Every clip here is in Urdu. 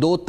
2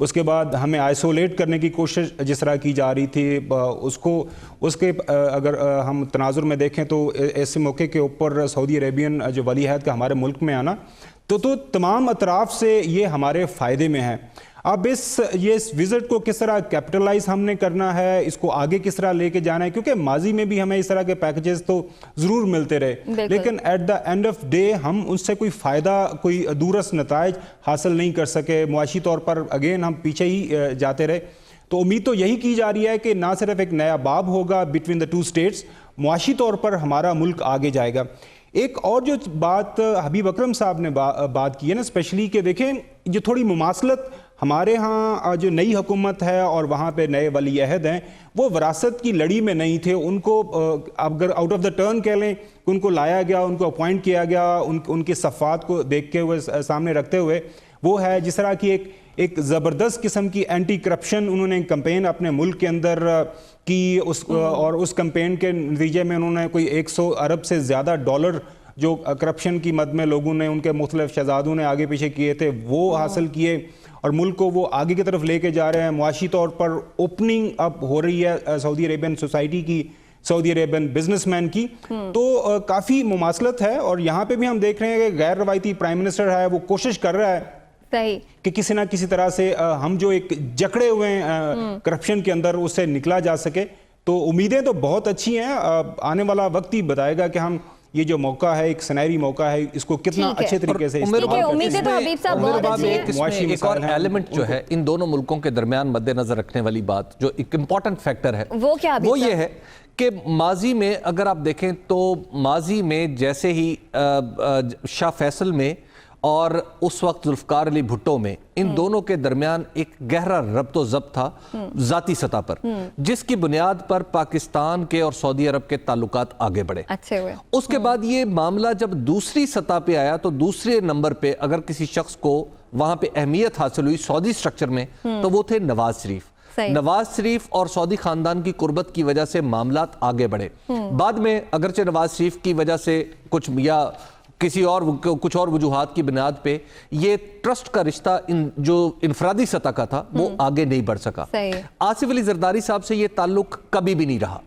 اس کے بعد ہمیں آئسولیٹ کرنے کی کوشش جس طرح کی جا رہی تھی، اس کے اگر ہم تناظر میں دیکھیں تو ایسے موقع کے اوپر سعودی عربین جو ولی عہد کا ہمارے ملک میں آنا تو تمام اطراف سے یہ ہمارے فائدے میں ہے۔ اب یہ وزٹ کو کس طرح کیپٹلائز ہم نے کرنا ہے، اس کو آگے کس طرح لے کے جانا ہے، کیونکہ ماضی میں بھی ہمیں اس طرح کے پیکیجز تو ضرور ملتے رہے، لیکن at the end of day ہم ان سے کوئی فائدہ، کوئی دورس نتائج حاصل نہیں کر سکے، معاشی طور پر اگین ہم پیچھے ہی جاتے رہے۔ تو امید تو یہی کی جا رہی ہے کہ نہ صرف ایک نیا باب ہوگا بٹوین دا ٹو اسٹیٹس، معاشی طور پر ہمارا ملک آگے جائے گا۔ ایک اور جو بات حبیب اکرم صاحب نے بات کی ہے نا اسپیشلی، کہ دیکھیں جو تھوڑی مماثلت ہمارے ہاں جو نئی حکومت ہے اور وہاں پہ نئے ولی عہد ہیں، وہ وراثت کی لڑی میں نہیں تھے، ان کو اگر آؤٹ آف دا ٹرن کہہ لیں کہ ان کو لایا گیا، ان کو اپوائنٹ کیا گیا، ان کے صفات کو دیکھ کے ہوئے سامنے رکھتے ہوئے، وہ ہے جس طرح کی ایک زبردست قسم کی اینٹی کرپشن انہوں نے کمپین اپنے ملک کے اندر کی، اور اس کمپین کے نتیجے میں انہوں نے کوئی 100 ارب سے زیادہ ڈالر جو کرپشن کی مد میں لوگوں نے، ان کے مختلف شہزادوں نے آگے پیچھے کیے تھے، وہ حاصل کیے اور ملک کو وہ آگے کی طرف لے کے جا رہے ہیں۔ معاشی طور پر اوپننگ اب ہو رہی ہے سعودی عربین سوسائٹی کی، سعودی عربین بزنس مین کی، تو کافی مماثلت ہے۔ اور یہاں پہ بھی ہم دیکھ رہے ہیں کہ غیر روایتی پرائم منسٹر ہے، وہ کوشش کر رہا ہے کہ کسی نہ کسی طرح سے ہم جو ایک جکڑے ہوئے ہیں کرپشن کے اندر، اس سے نکلا جا سکے۔ تو امیدیں تو بہت اچھی ہیں، آنے والا وقت ہی بتائے گا کہ ہم یہ جو موقع ہے، ایک سنہری موقع ہے، اس کو کتنا اچھے طریقے سے ایک اور ایلیمنٹ جو ہے ان دونوں ملکوں کے درمیان مد نظر رکھنے والی بات، جو ایک امپورٹنٹ فیکٹر ہے، وہ یہ ہے کہ ماضی میں اگر آپ دیکھیں تو ماضی میں جیسے ہی شاہ فیصل میں اور اس وقت ذوالفقار علی بھٹو میں ان دونوں کے درمیان ایک گہرا ربط و ضبط تھا ذاتی سطح پر، جس کی بنیاد پر پاکستان کے اور سعودی عرب کے تعلقات آگے بڑھے۔ اس کے بعد یہ معاملہ جب دوسری سطح پہ آیا تو دوسرے نمبر پہ اگر کسی شخص کو وہاں پہ اہمیت حاصل ہوئی سعودی سٹرکچر میں تو وہ تھے نواز شریف۔ نواز شریف اور سعودی خاندان کی قربت کی وجہ سے معاملات آگے بڑھے۔ بعد میں اگرچہ نواز شریف کی وجہ سے کچھ یا کسی اور کچھ اور وجوہات کی بنیاد پہ یہ ٹرسٹ کا رشتہ جو انفرادی سطح کا تھا وہ آگے نہیں بڑھ سکا۔ آصف علی زرداری صاحب سے یہ تعلق کبھی بھی نہیں رہا،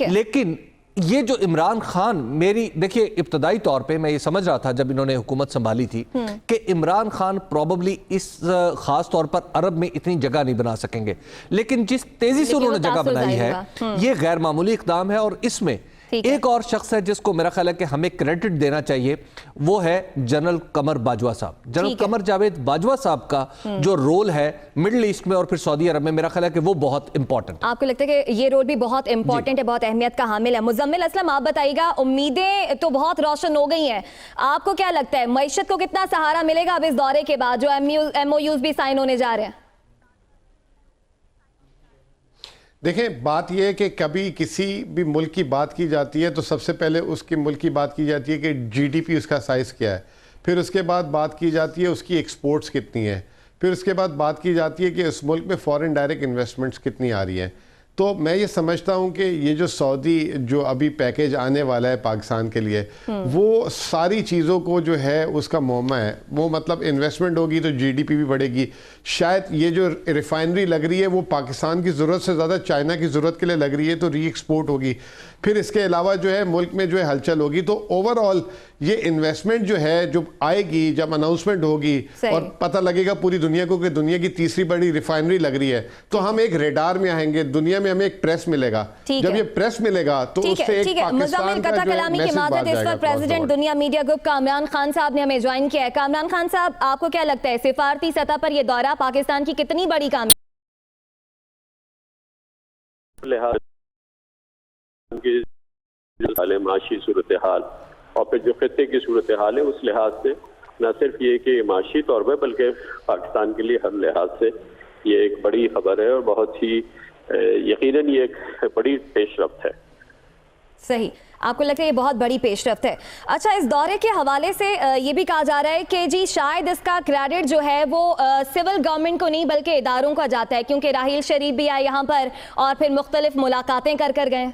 لیکن یہ جو عمران خان، میری دیکھیے ابتدائی طور پہ میں یہ سمجھ رہا تھا جب انہوں نے حکومت سنبھالی تھی کہ عمران خان پروبیبلی اس خاص طور پر عرب میں اتنی جگہ نہیں بنا سکیں گے، لیکن جس تیزی سے انہوں نے جگہ بنائی ہے یہ غیر معمولی اقدام ہے۔ اور اس میں ایک اور شخص ہے جس کو میرا خیال ہے کہ ہمیں کریڈٹ دینا چاہیے، وہ ہے جنرل قمر باجوہ صاحب۔ جنرل قمر جاوید باجوہ صاحب کا جو رول ہے مڈل ایسٹ میں اور پھر سعودی عرب میں، میرا خیال ہے کہ وہ بہت امپورٹنٹ۔ آپ کو لگتا ہے کہ یہ رول بھی بہت امپورٹنٹ ہے، بہت اہمیت کا حامل ہے؟ مزمل اسلم آپ بتائیے گا، امیدیں تو بہت روشن ہو گئی ہیں، آپ کو کیا لگتا ہے معیشت کو کتنا سہارا ملے گا اب اس دورے کے بعد جو ایم او یوز بھی سائن ہونے جا رہے ہیں؟ دیکھیں بات یہ ہے کہ کبھی کسی بھی ملک کی بات کی جاتی ہے تو سب سے پہلے اس کی ملک کی بات کی جاتی ہے کہ جی ڈی پی اس کا سائز کیا ہے، پھر اس کے بعد بات کی جاتی ہے اس کی ایکسپورٹس کتنی ہے، پھر اس کے بعد بات کی جاتی ہے کہ اس ملک میں فورن ڈائریکٹ انویسٹمنٹس کتنی آ رہی ہیں۔ تو میں یہ سمجھتا ہوں کہ یہ جو سعودی جو ابھی پیکیج آنے والا ہے پاکستان کے لیے، وہ ساری چیزوں کو جو ہے اس کا معمہ ہے، وہ مطلب انویسٹمنٹ ہوگی تو جی ڈی پی بھی بڑھے گی۔ شاید یہ جو ریفائنری لگ رہی ہے وہ پاکستان کی ضرورت سے زیادہ چائنا کی ضرورت کے لیے لگ رہی ہے تو ری ایکسپورٹ ہوگی۔ پھر اس کے علاوہ جو ہے ملک میں جو ہے ہلچل ہوگی، تو اوور آل یہ انویسٹمنٹ جو ہے جو آئے گی، جب اناؤنسمنٹ ہوگی اور پتہ لگے گا پوری دنیا کو کہ دنیا کی تیسری بڑی ریفائنری لگ رہی ہے، تو ہم ایک ریڈار میں آئیں گے، دنیا میں ہمیں ایک پریس ملے گا۔ جب یہ پریس ملے گا تو اس سے ایک پاکستان کا جو ہے میسج بات جائے گا۔ پریزیڈنٹ دنیا میڈیا گروپ کامران خان صاحب نے ہمیں جوائن کیا ہے۔ کامران خان صاحب آپ کو کیا لگتا ہے سفارتی سطح پر یہ دورہ پاکستان کی کتنی بڑی کامیابی؟ معاشی صورتحال اور پھر جو خطے کی صورتحال ہے اس لحاظ سے نہ صرف یہ کہ معاشی طور پہ بلکہ پاکستان کے لیے ہر لحاظ سے یہ ایک بڑی خبر ہے اور بہت ہی یقیناً یہ ایک بڑی پیش رفت ہے۔ صحیح، آپ کو لگتا ہے یہ بہت بڑی پیش رفت ہے۔ اچھا، اس دورے کے حوالے سے یہ بھی کہا جا رہا ہے کہ جی شاید اس کا کریڈٹ جو ہے وہ سول گورنمنٹ کو نہیں بلکہ اداروں کا جاتا ہے، کیونکہ راحیل شریف بھی آئے یہاں پر اور پھر مختلف ملاقاتیں کر گئے۔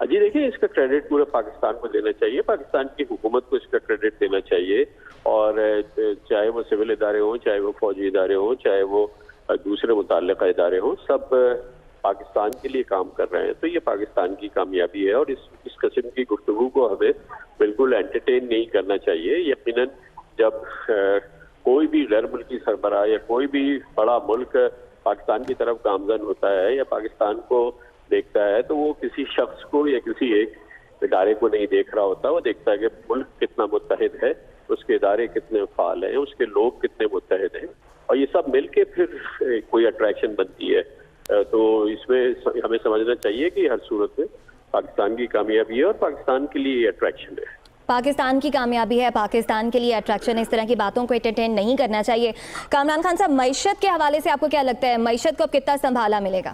جی دیکھیں، اس کا کریڈٹ پورے پاکستان کو دینا چاہیے، پاکستان کی حکومت کو اس کا کریڈٹ دینا چاہیے، اور چاہے وہ سول ادارے ہوں، چاہے وہ فوجی ادارے ہوں، چاہے وہ دوسرے متعلقہ ادارے ہوں، سب پاکستان کے لیے کام کر رہے ہیں. تو یہ پاکستان کی کامیابی ہے، اور اس قسم کی گفتگو کو ہمیں بالکل انٹرٹین نہیں کرنا چاہیے. یقیناً جب کوئی بھی غیر ملکی سربراہ یا کوئی بھی بڑا ملک پاکستان کی طرف گامزن ہوتا ہے یا پاکستان کو دیکھتا ہے تو وہ کسی شخص کو یا کسی ایک ادارے کو نہیں دیکھ رہا ہوتا، وہ دیکھتا ہے کہ ملک کتنا متحد ہے، اس کے ادارے کتنے فعال ہیں، اس کے لوگ کتنے متحد ہیں، اور یہ سب مل کے پھر کوئی اٹریکشن بنتی ہے. تو اس میں ہمیں سمجھنا چاہیے کہ ہر صورت میں پاکستان کی کامیابی ہے اور پاکستان کے لیے یہ اٹریکشن ہے. پاکستان کی کامیابی ہے، پاکستان کے لیے اٹریکشن ہے، اس طرح کی باتوں کو انٹرٹین نہیں کرنا چاہیے. کامران خان صاحب، معیشت کے حوالے سے آپ کو کیا لگتا ہے، معیشت کو اب کتنا سنبھالا ملے گا؟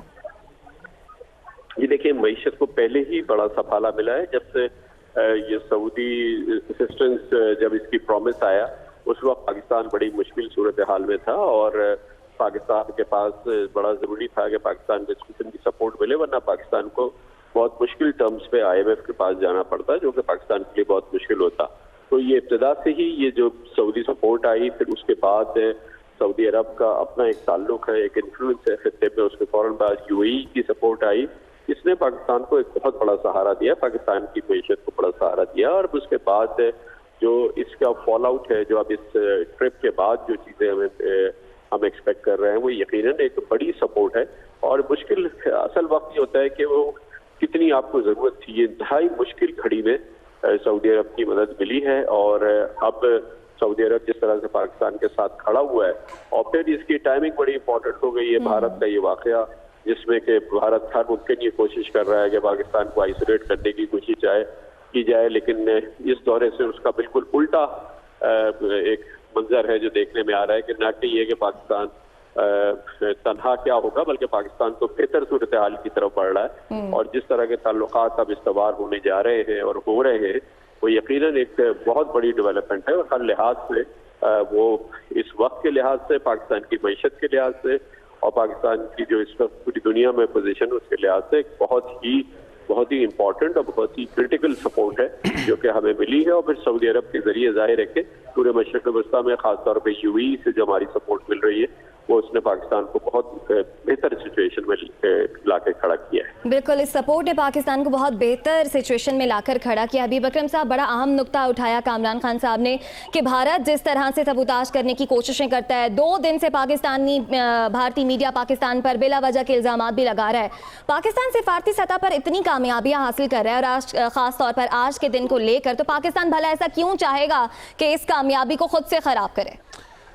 یہ دیکھیں، معیشت کو پہلے ہی بڑا سنبھالا ملا ہے. جب سے یہ سعودی اسسٹنس جب اس کی پرومس آیا اس وقت پاکستان بڑی مشکل صورتحال میں تھا، اور پاکستان کے پاس بڑا ضروری تھا کہ پاکستان کو اس قسم کی سپورٹ ملے، ورنہ پاکستان کو بہت مشکل ٹرمز پہ IMF کے پاس جانا پڑتا، جو کہ پاکستان کے لیے بہت مشکل ہوتا. تو یہ ابتدا سے ہی یہ جو سعودی سپورٹ آئی، پھر اس کے بعد سعودی عرب کا اپنا ایک تعلق ہے، ایک انفلوئنس ہے خطے پہ، اس کے فوراً بعد UAE کی سپورٹ آئی، اس نے پاکستان کو ایک بہت بڑا سہارا دیا، پاکستان کی معیشت کو بڑا سہارا دیا. اور اس کے بعد جو اس کا فال آؤٹ ہے، جو اب اس ٹرپ کے بعد جو چیزیں ہم ایکسپیکٹ کر رہے ہیں، وہ یقیناً ایک بڑی سپورٹ ہے. اور مشکل اصل وقت یہ ہوتا ہے کہ وہ کتنی آپ کو ضرورت تھی. یہ انتہائی مشکل گھڑی میں سعودی عرب کی مدد ملی ہے، اور اب سعودی عرب جس طرح سے پاکستان کے ساتھ کھڑا ہوا ہے، اور پھر اس کی ٹائمنگ بڑی امپورٹنٹ ہو گئی ہے. بھارت کا یہ واقعہ جس میں کہ بھارت ہر ممکن یہ کوشش کر رہا ہے کہ پاکستان کو آئسولیٹ کرنے کی کوشش کی جائے، لیکن اس دورے سے اس کا بالکل الٹا ایک منظر ہے جو دیکھنے میں آ رہا ہے کہ نہ کہ یہ کہ پاکستان تنہا کیا ہوگا، بلکہ پاکستان تو بہتر صورتحال کی طرف بڑھ رہا ہے. اور جس طرح کے تعلقات اب استوار ہونے جا رہے ہیں اور ہو رہے ہیں، وہ یقیناً ایک بہت بڑی ڈیولپمنٹ ہے، اور ہر لحاظ سے وہ اس وقت کے لحاظ سے، پاکستان کی معیشت کے لحاظ سے، اور پاکستان کی جو اس وقت پوری دنیا میں پوزیشن اس کے لحاظ سے ایک بہت ہی امپورٹنٹ اور بہت ہی کرٹیکل سپورٹ ہے جو کہ ہمیں ملی ہے. اور پھر سعودی عرب کے ذریعے ظاہر ہے کہ پورے مشرق وسطیٰ میں خاص طور پہ UAE سے جو ہماری سپورٹ مل رہی ہے، وہ اس نے پاکستان کو بہت بہتر سچویشن میں لا کے کھڑا کیا ہے. بالکل، اس سپورٹ نے پاکستان کو بہت بہتر سچویشن میں لا کر کھڑا کیا. حبیب اکرم صاحب، بڑا اہم نقطہ اٹھایا کامران خان صاحب نے کہ بھارت جس طرح سے سبوتاژ کرنے کی کوششیں کرتا ہے، 2 دن سے بھارتی میڈیا پاکستان پر بلا وجہ کے الزامات بھی لگا رہا ہے. پاکستان سفارتی سطح پر اتنی کامیابیاں حاصل کر رہا ہے، اور آج خاص طور پر آج کے دن کو لے کر، تو پاکستان بھلا ایسا کیوں چاہے گا کہ اس کامیابی کو خود سے خراب کرے؟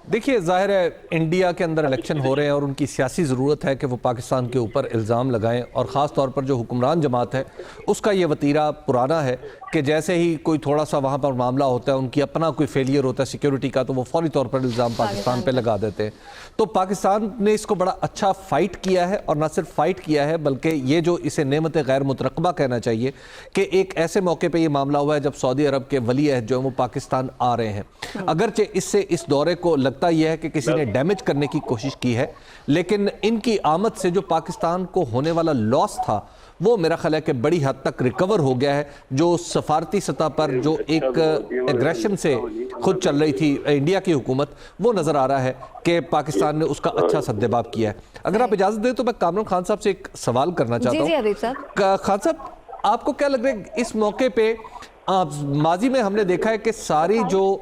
دیکھیے، ظاہر ہے انڈیا کے اندر الیکشن ہو رہے ہیں، اور ان کی سیاسی ضرورت ہے کہ وہ پاکستان کے اوپر الزام لگائیں، اور خاص طور پر جو حکمران جماعت ہے اس کا یہ وتیرہ پرانا ہے کہ جیسے ہی کوئی تھوڑا سا وہاں پر معاملہ ہوتا ہے، ان کی اپنا کوئی فیلئر ہوتا ہے سیکیورٹی کا، تو وہ فوری طور پر الزام پاکستان پہ لگا دیتے ہیں. تو پاکستان نے اس کو بڑا اچھا فائٹ کیا ہے، اور نہ صرف فائٹ کیا ہے بلکہ یہ جو اسے نعمت غیر مترقبہ کہنا چاہیے کہ ایک ایسے موقع پہ یہ معاملہ ہوا ہے جب سعودی عرب کے ولی عہد جو ہیں وہ پاکستان آ رہے ہیں. اگرچہ اس سے اس دورے کو لگتا یہ ہے کہ کسی نے ڈیمیج کرنے کی کوشش کی ہے، لیکن ان کی آمد سے جو پاکستان کو ہونے والا لاس تھا وہ میرا خیال ہے کہ بڑی حد تک ریکور ہو گیا ہے. جو سفارتی سطح پر جو ایک ایگریشن سے خود چل رہی تھی انڈیا کی حکومت، وہ نظر آ رہا ہے کہ پاکستان نے اس کا اچھا سدباب کیا ہے. اگر آپ اجازت دیں تو میں کامران خان صاحب سے ایک سوال کرنا چاہتا ہوں. خان صاحب، آپ کو کیا لگ رہا ہے اس موقع پہ ماضی میں ہم نے دیکھا ہے کہ ساری جو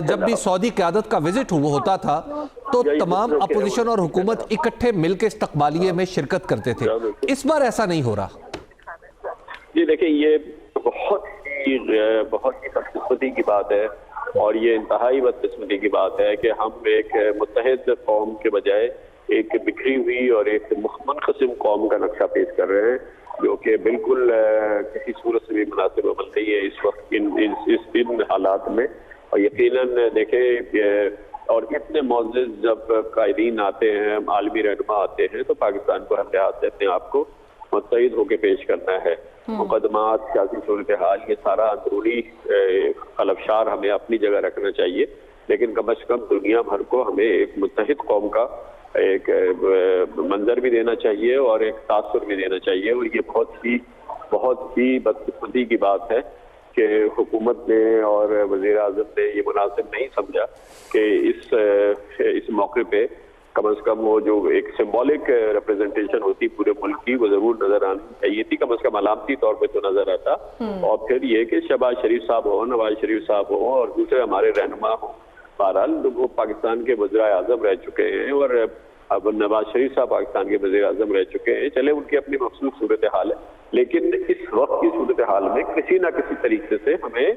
جب بھی سعودی قیادت کا وزٹ ہوتا تھا تو تمام اپوزیشن اور حکومت اکٹھے مل کے استقبالیے میں شرکت کرتے تھے، اس بار ایسا نہیں ہو رہا؟ جی دیکھیں، یہ بہت ہی بدقسمتی کی بات ہے، اور یہ انتہائی بدقسمتی کی بات ہے کہ ہم ایک متحد قوم کے بجائے ایک بکھری ہوئی اور ایک منقسم قوم کا نقشہ پیش کر رہے ہیں، جو کہ بالکل کسی صورت سے بھی مناسب عمل نہیں ہے اس وقت ان حالات میں. اور یقیناً دیکھیں، اور اتنے معزز جب قائدین آتے ہیں، عالمی رہنما آتے ہیں، تو پاکستان کو ہر لحاظ سے اپنے آپ کو متحد ہو کے پیش کرنا ہے. مقدمات، سیاسی صورتحال، یہ سارا اندرونی خلفشار ہمیں اپنی جگہ رکھنا چاہیے، لیکن کم از کم دنیا بھر کو ہمیں ایک متحد قوم کا ایک منظر بھی دینا چاہیے اور ایک تاثر بھی دینا چاہیے. اور یہ بہت ہی بدقسمتی کی بات ہے کہ حکومت نے اور وزیر اعظم نے یہ مناسب نہیں سمجھا کہ اس موقع پہ کم از کم وہ جو ایک سمبولک ریپریزنٹیشن ہوتی پورے ملک کی وہ ضرور نظر آنی چاہیے تھی، کم از کم علامتی طور پہ تو نظر آتا. اور پھر یہ کہ شہباز شریف صاحب ہو، نواز شریف صاحب ہو اور دوسرے ہمارے رہنما ہوں، بہرحال وہ پاکستان کے وزراء اعظم رہ چکے ہیں اور اب نواز شریف صاحب پاکستان کے وزیر اعظم رہ چکے ہیں. چلے ان کی اپنی مخصوص صورتحال ہے، لیکن اس وقت کی صورتحال میں کسی نہ کسی طریقے سے ہمیں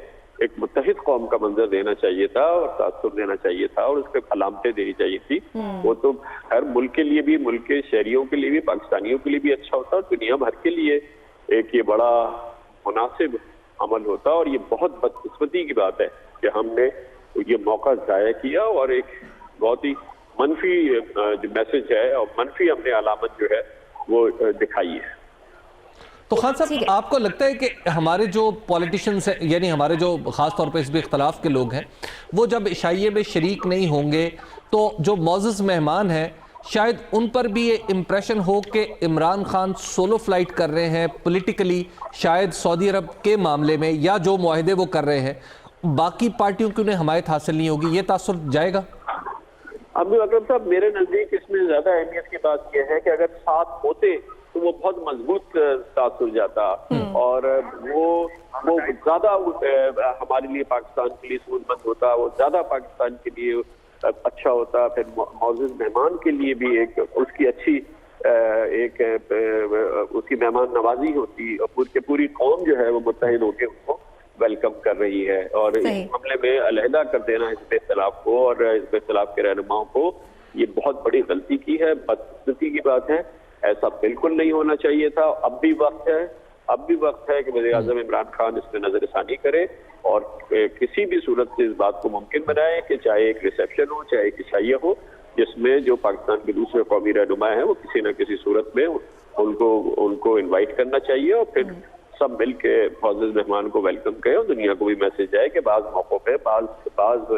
ایک متحد قوم کا منظر دینا چاہیے تھا اور تاثر دینا چاہیے تھا اور اس پہ علامتیں دینی چاہیے تھی. وہ تو ہر ملک کے لیے بھی، ملک کے شہریوں کے لیے بھی، پاکستانیوں کے لیے بھی اچھا ہوتا اور دنیا بھر کے لیے ایک یہ بڑا مناسب عمل ہوتا. اور یہ بہت بدقسمتی کی بات ہے کہ ہم نے یہ موقع ضائع کیا اور ایک بہت ہی منفی جو میسج ہے اور منفی ہم نے علامت جو ہے وہ دکھائی ہے. تو خان صاحب آپ کو لگتا ہے کہ ہمارے جو پولیٹیشنز ہیں، یعنی ہمارے جو خاص طور پہ حزب اختلاف کے لوگ ہیں، وہ جب عشائیے میں شریک نہیں ہوں گے تو جو معزز مہمان ہیں شاید ان پر بھی یہ امپریشن ہو کہ عمران خان سولو فلائٹ کر رہے ہیں پولیٹیکلی، شاید سعودی عرب کے معاملے میں یا جو معاہدے وہ کر رہے ہیں باقی پارٹیوں کی انہیں حمایت حاصل نہیں ہوگی، یہ تاثر جائے گا؟ ابو اکرم صاحب، میرے نزدیک اس میں زیادہ اہمیت کی بات یہ ہے کہ اگر ساتھ ہوتے تو وہ بہت مضبوط تاثر جاتا اور وہ زیادہ ہمارے لیے پاکستان کے لیے سود مند ہوتا، وہ زیادہ پاکستان کے لیے اچھا ہوتا. پھر معزز مہمان کے لیے بھی ایک اس کی اچھی ایک اس کی مہمان نوازی ہوتی اور پوری قوم جو ہے وہ متحد ہو کے ان کو ویلکم کر رہی ہے. اور اس معاملے میں علیحدہ کر دینا حزب اختلاف کو اور حزب اختلاف کے رہنماؤں کو یہ بہت بڑی غلطی کی ہے، بدقسمتی کی بات ہے. ایسا بالکل نہیں ہونا چاہیے تھا. اب بھی وقت ہے کہ وزیر اعظم عمران خان اس پہ نظر ثانی کرے اور کسی بھی صورت سے اس بات کو ممکن بنائے کہ چاہے ایک ریسیپشن ہو، چاہے ایک عشائیہ ہو، جس میں جو پاکستان کے دوسرے قومی رہنما ہیں وہ کسی نہ کسی صورت میں ان کو انوائٹ کرنا چاہیے اور پھر سب مل کے معزز مہمان کو ویلکم کرے اور دنیا کو بھی میسج جائے کہ بعض موقعوں پہ بعض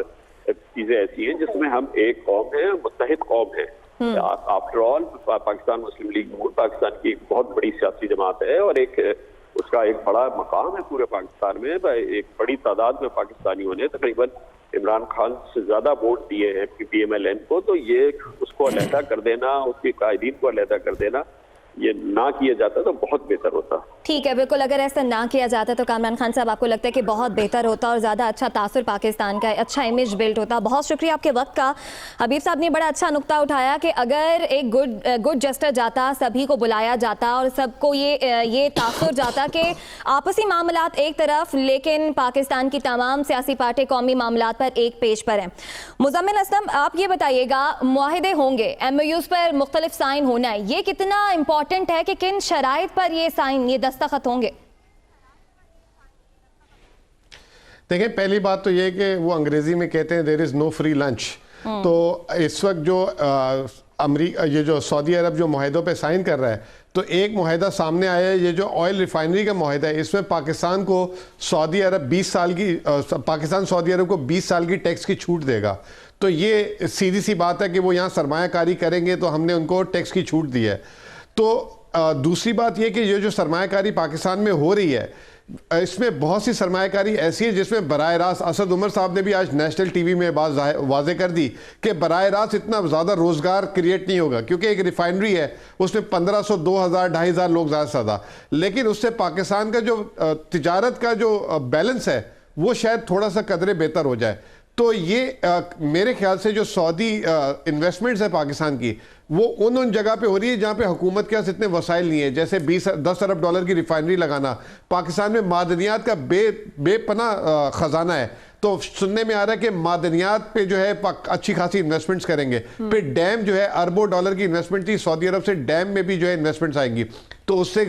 چیزیں ایسی ہیں جس میں ہم ایک قوم ہیں، متحد قوم ہیں. آفٹر آل پاکستان مسلم لیگ نون پاکستان کی ایک بہت بڑی سیاسی جماعت ہے اور اس کا ایک بڑا مقام ہے پورے پاکستان میں. ایک بڑی تعداد میں پاکستانیوں نے تقریباً عمران خان سے زیادہ ووٹ دیے ہیں پی ایم ایل این کو، تو یہ اس کو علیحدہ کر دینا، اس کے قائدین کو علیحدہ کر دینا، یہ نہ کیا جاتا تو بہت بہتر ہوتا. ٹھیک ہے، بالکل اگر ایسا نہ کیا جاتا تو کامران خان صاحب آپ کو لگتا ہے کہ بہت بہتر ہوتا اور زیادہ اچھا تاثر پاکستان کا اچھا امیج بلڈ ہوتا. بہت شکریہ آپ کے وقت کا. حبیب صاحب نے بڑا اچھا نقطہ اٹھایا کہ اگر ایک گڈ جسٹر جاتا، سبھی کو بلایا جاتا اور سب کو یہ تاثر جاتا کہ آپسی معاملات ایک طرف لیکن پاکستان کی تمام سیاسی پارٹی قومی معاملات پر ایک پیج پر ہیں. مزمل اسلم، آپ یہ بتائیے گا، معاہدے ہوں گے، ایم او یوز پر مختلف سائن ہونا ہے، یہ کتنا امپورٹنٹ ہے کہ کن شرائط پر یہ سائن، یہ دستخط ہوں گے؟ دیکھیں، پہلی بات تو یہ کہ وہ انگریزی میں کہتے ہیں there is no free lunch. تو اس وقت جو یہ جو سعودی عرب جو معاہدوں پہ سائن کر رہا ہے تو ایک معاہدہ سامنے آیا ہے، یہ جو آئل ریفائنری کا معاہدہ ہے، اس میں پاکستان کو سعودی عرب پاکستان سعودی عرب کو 20 سال کی ٹیکس کی چھوٹ دے گا. تو یہ سیدھی سی بات ہے کہ وہ یہاں سرمایہ کاری کریں گے تو ہم نے ان کو ٹیکس کی چھوٹ دی ہے. تو دوسری بات یہ کہ یہ جو سرمایہ کاری پاکستان میں ہو رہی ہے اس میں بہت سی سرمایہ کاری ایسی ہے جس میں براہ راست اسد عمر صاحب نے بھی آج نیشنل ٹی وی میں بات واضح کر دی کہ براہ راست اتنا زیادہ روزگار کریٹ نہیں ہوگا کیونکہ ایک ریفائنری ہے، اس میں 1500 2000 2500 لوگ زیادہ سے زیادہ، لیکن اس سے پاکستان کا جو تجارت کا جو بیلنس ہے وہ شاید تھوڑا سا قدرے بہتر ہو جائے. تو یہ میرے خیال سے جو سعودی انویسٹمنٹس ہے پاکستان کی وہ ان جگہ پہ ہو رہی ہے جہاں پہ حکومت کے پاس اتنے وسائل نہیں ہیں، جیسے 10 ارب ڈالر کی ریفائنری لگانا. پاکستان میں معدنیات کا بے پناہ خزانہ ہے، تو سننے میں آ رہا ہے کہ معدنیات پہ جو ہے اچھی خاصی انویسٹمنٹس کریں گے. پھر ڈیم جو ہے اربوں ڈالر کی انویسٹمنٹ تھی سعودی عرب سے، ڈیم میں بھی جو ہے انویسٹمنٹس آئیں گی. تو اس سے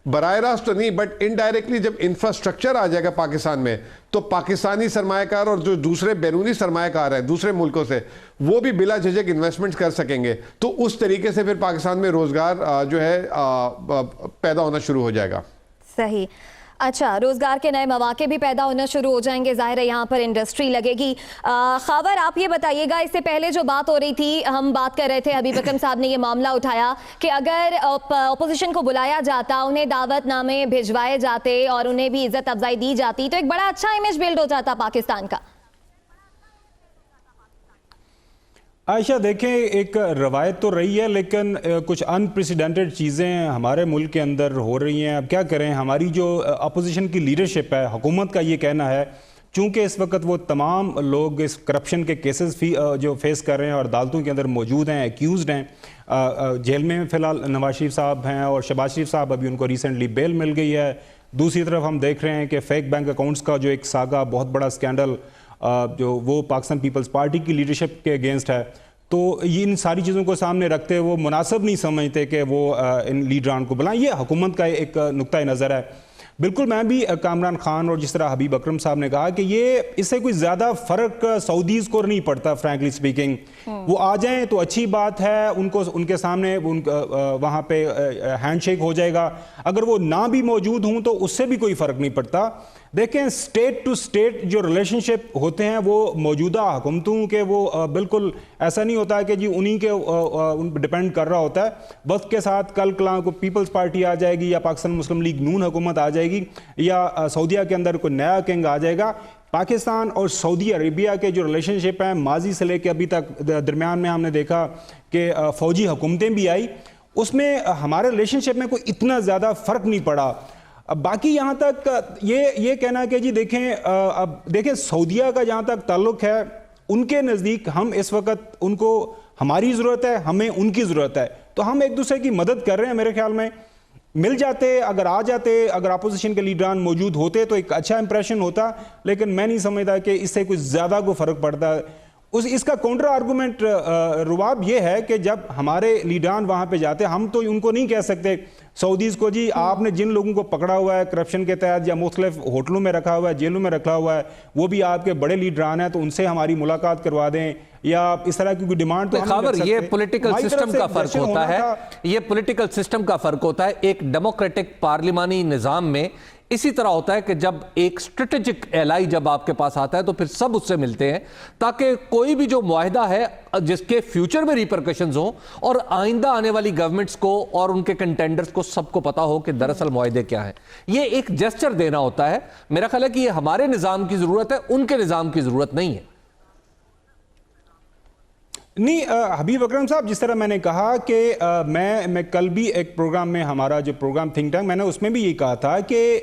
براہ راست تو نہیں بٹ انڈائریکٹلی جب انفراسٹرکچر آ جائے گا پاکستان میں تو پاکستانی سرمایہ کار اور جو دوسرے بیرونی سرمایہ کار ہیں دوسرے ملکوں سے وہ بھی بلا جھجک انویسٹمنٹ کر سکیں گے. تو اس طریقے سے پھر پاکستان میں روزگار جو ہے پیدا ہونا شروع ہو جائے گا. صحیح. اچھا، روزگار کے نئے مواقع بھی پیدا ہونا شروع ہو جائیں گے، ظاہر ہے یہاں پر انڈسٹری لگے گی. خاور آپ یہ بتائیے گا، اس سے پہلے جو بات ہو رہی تھی، ہم بات کر رہے تھے، حبیب اکرم صاحب نے یہ معاملہ اٹھایا کہ اگر اپوزیشن کو بلایا جاتا، انہیں دعوت نامے بھجوائے جاتے اور انہیں بھی عزت افزائی دی جاتی تو ایک بڑا اچھا امیج بلڈ ہو جاتا پاکستان کا. عائشہ دیکھیں، ایک روایت تو رہی ہے لیکن کچھ انپریسیڈنٹڈ چیزیں ہمارے ملک کے اندر ہو رہی ہیں. اب کیا کریں، ہماری جو اپوزیشن کی لیڈرشپ ہے، حکومت کا یہ کہنا ہے چونکہ اس وقت وہ تمام لوگ اس کرپشن کے کیسز جو فیس کر رہے ہیں اور عدالتوں کے اندر موجود ہیں، ایکیوزڈ ہیں، جیل میں فی الحال نواز شریف صاحب ہیں اور شہباز شریف صاحب ابھی ان کو ریسنٹلی بیل مل گئی ہے. دوسری طرف ہم دیکھ رہے ہیں کہ فیک بینک اکاؤنٹس کا جو ایک ساگا بہت بڑا اسکینڈل جو وہ پاکستان پیپلز پارٹی کی لیڈرشپ کے اگینسٹ ہے. تو یہ ان ساری چیزوں کو سامنے رکھتے وہ مناسب نہیں سمجھتے کہ وہ ان لیڈران کو بلائیں. یہ حکومت کا ایک نقطۂ نظر ہے. بالکل میں بھی کامران خان اور جس طرح حبیب اکرم صاحب نے کہا کہ یہ اس سے کوئی زیادہ فرق سعودیز کو نہیں پڑتا. فرینکلی سپیکنگ وہ آ جائیں تو اچھی بات ہے، ان کے سامنے وہاں پہ ہینڈ شیک ہو جائے گا. اگر وہ نہ بھی موجود ہوں تو اس سے بھی کوئی فرق نہیں پڑتا. دیکھیں، سٹیٹ ٹو سٹیٹ جو ریلیشن شپ ہوتے ہیں وہ موجودہ حکومتوں کے وہ بالکل ایسا نہیں ہوتا کہ جی انہی کے ڈیپینڈ کر رہا ہوتا ہے. وقت کے ساتھ کل کلاں کو پیپلز پارٹی آ جائے گی یا پاکستان مسلم لیگ نون حکومت آ جائے گی یا سعودیہ کے اندر کوئی نیا کنگ آ جائے گا. پاکستان اور سعودی عربیہ کے جو ریلیشن شپ ہیں ماضی سے لے کے ابھی تک درمیان میں ہم نے دیکھا کہ فوجی حکومتیں بھی آئی، اس میں ہمارے ریلیشن شپ میں کوئی اتنا زیادہ فرق نہیں پڑا. باقی یہاں تک یہ کہنا کہ جی دیکھیں سعودیہ کا جہاں تک تعلق ہے، ان کے نزدیک ہم اس وقت ان کو ہماری ضرورت ہے، ہمیں ان کی ضرورت ہے، تو ہم ایک دوسرے کی مدد کر رہے ہیں. میرے خیال میں مل جاتے، اگر آ جاتے، اگر اپوزیشن کے لیڈران موجود ہوتے تو ایک اچھا امپریشن ہوتا. لیکن میں نہیں سمجھتا کہ اس سے کچھ زیادہ کو فرق پڑتا. اس کا کاؤنٹر آرگومنٹ رواب یہ ہے کہ جب ہمارے لیڈران وہاں پہ جاتے، ہم تو ان کو نہیں کہہ سکتے سعودیز کو جی آپ نے جن لوگوں کو پکڑا ہوا ہے کرپشن کے تحت یا مختلف ہوٹلوں میں رکھا ہوا ہے، جیلوں میں رکھا ہوا ہے، وہ بھی آپ کے بڑے لیڈران ہیں تو ان سے ہماری ملاقات کروا دیں یا اس طرح کی کوئی ڈیمانڈ تو ہم نہیں کر سکتے. یہ پولیٹیکل سسٹم کا فرق ہوتا ہے، یہ پولیٹیکل سسٹم کا فرق ہوتا ہے. ایک ڈیموکریٹک پارلیمانی نظام میں اسی طرح ہوتا ہے کہ جب ایک اسٹریٹجک ایلائی جب آپ کے پاس آتا ہے تو پھر سب اس سے ملتے ہیں تاکہ کوئی بھی جو معاہدہ ہے جس کے فیوچر میں ریپرکشنز ہوں اور آئندہ آنے والی گورنمنٹس کو اور ان کے کنٹینڈرز کو سب کو پتا ہو کہ دراصل معاہدے کیا ہیں. یہ ایک جسچر دینا ہوتا ہے. میرا خیال ہے کہ یہ ہمارے نظام کی ضرورت ہے، ان کے نظام کی ضرورت نہیں ہے. نہیں حبیب اکرم صاحب، جس طرح میں نے کہا کہ میں کل بھی ایک پروگرام میں، ہمارا جو پروگرام تھنک ٹینک، میں نے اس میں بھی یہ کہا تھا کہ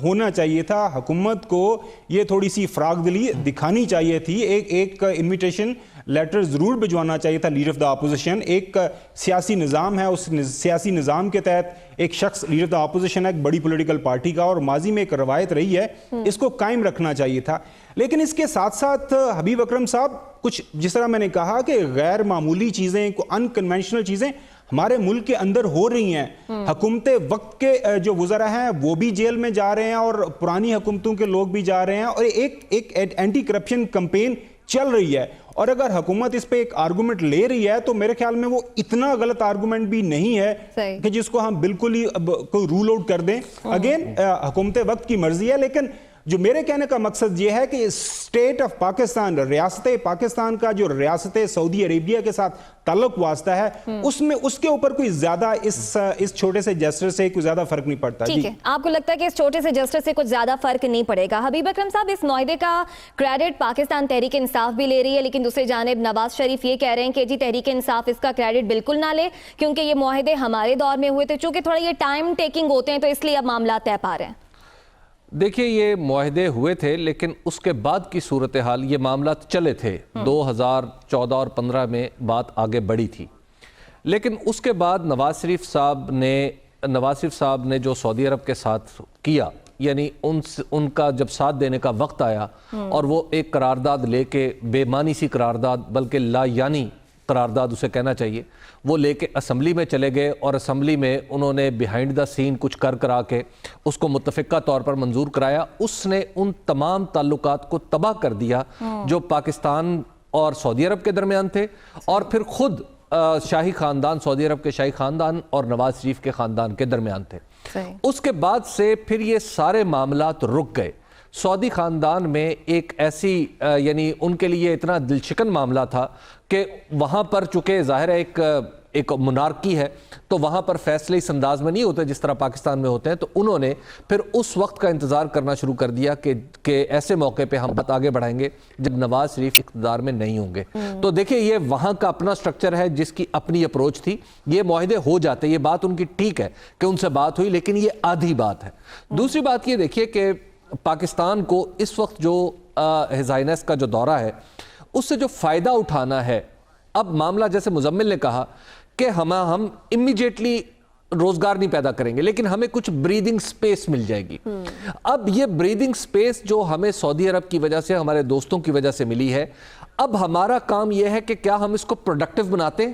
ہونا چاہیے تھا حکومت کو یہ تھوڑی سی فراغ دلی دکھانی چاہیے تھی. ایک انویٹیشن لیٹر ضرور بھجوانا چاہیے تھا لیڈر آف دا اپوزیشن. ایک سیاسی نظام ہے، اس سیاسی نظام کے تحت ایک شخص لیڈر آف دا اپوزیشن ہے ایک بڑی پولیٹیکل پارٹی کا، اور ماضی میں ایک روایت رہی ہے، اس کو قائم رکھنا چاہیے تھا. لیکن اس کے ساتھ ساتھ حبیب اکرم صاحب کچھ جس طرح میں نے کہا کہ غیر معمولی چیزیں، انکنونشنل چیزیں ہمارے ملک کے اندر ہو رہی ہیں. حکومت وقت کے جو وزراء ہیں وہ بھی جیل میں جا رہے ہیں اور پرانی حکومتوں کے لوگ بھی جا رہے ہیں، اور ایک اینٹی کرپشن کمپین چل رہی ہے. اور اگر حکومت اس پہ ایک آرگومنٹ لے رہی ہے تو میرے خیال میں وہ اتنا غلط آرگومنٹ بھی نہیں ہے کہ جس کو ہم بالکل ہی کوئی رول آؤٹ کر دیں. اگین حکومت وقت کی مرضی ہے، لیکن جو میرے کہنے کا مقصد یہ ہے کہ اسٹیٹ آف پاکستان، ریاست پاکستان کا جو ریاست سعودی عربیہ کے ساتھ تعلق واسطہ ہے، اس کے اوپر کوئی زیادہ اس چھوٹے سے جسٹر سے کوئی زیادہ فرق نہیں پڑتا. ٹھیک ہے، آپ کو لگتا ہے کہ اس چھوٹے سے جسٹر سے کچھ زیادہ فرق نہیں پڑے گا. حبیب اکرم صاحب، اس معاہدے کا کریڈٹ پاکستان تحریک انصاف بھی لے رہی ہے، لیکن دوسری جانب نواز شریف یہ کہہ رہے ہیں کہ جی تحریک انصاف اس کا کریڈٹ بالکل نہ لے کیونکہ یہ معاہدے ہمارے دور میں ہوئے تھے، چونکہ تھوڑا یہ ٹائم ٹیکنگ ہوتے ہیں تو اس لیے اب معاملات طے پا رہے ہیں. دیکھیے یہ معاہدے ہوئے تھے لیکن اس کے بعد کی صورتحال، یہ معاملات چلے تھے 2014 اور 15 میں بات آگے بڑھی تھی. لیکن اس کے بعد نواز شریف صاحب نے جو سعودی عرب کے ساتھ کیا، یعنی ان کا جب ساتھ دینے کا وقت آیا اور وہ ایک قرارداد لے کے، بے معنی سی قرارداد بلکہ لا یعنی قرارداد اسے کہنا چاہیے، وہ لے کے اسمبلی میں چلے گئے اور اسمبلی میں انہوں نے بیہائنڈ دا سین کچھ کرا کے اس کو متفقہ طور پر منظور کرایا. اس نے ان تمام تعلقات کو تباہ کر دیا جو پاکستان اور سعودی عرب کے درمیان تھے، اور پھر خود شاہی خاندان، سعودی عرب کے شاہی خاندان اور نواز شریف کے خاندان کے درمیان تھے. اس کے بعد سے پھر یہ سارے معاملات رک گئے. سعودی خاندان میں ایک ایسی یعنی ان کے لیے اتنا دل شکن معاملہ تھا کہ وہاں پر چونکہ ظاہر ہے ایک منارکی ہے تو وہاں پر فیصلے اس انداز میں نہیں ہوتے جس طرح پاکستان میں ہوتے ہیں. تو انہوں نے پھر اس وقت کا انتظار کرنا شروع کر دیا کہ ایسے موقع پہ ہم بات آگے بڑھائیں گے جب نواز شریف اقتدار میں نہیں ہوں گے. تو دیکھیں یہ وہاں کا اپنا سٹرکچر ہے جس کی اپنی اپروچ تھی. یہ معاہدے ہو جاتے, یہ بات ان کی ٹھیک ہے کہ ان سے بات ہوئی, لیکن یہ آدھی بات ہے. دوسری بات یہ دیکھیے کہ پاکستان کو اس وقت جو ہز ہائنس کا جو دورہ ہے اس سے جو فائدہ اٹھانا ہے, اب معاملہ جیسے مزمل نے کہا کہ ہم امیجیٹلی روزگار نہیں پیدا کریں گے لیکن ہمیں کچھ بریدنگ سپیس مل جائے گی. اب یہ بریدنگ سپیس جو ہمیں سعودی عرب کی وجہ سے, ہمارے دوستوں کی وجہ سے ملی ہے, اب ہمارا کام یہ ہے کہ کیا ہم اس کو پروڈکٹیو بناتے ہیں,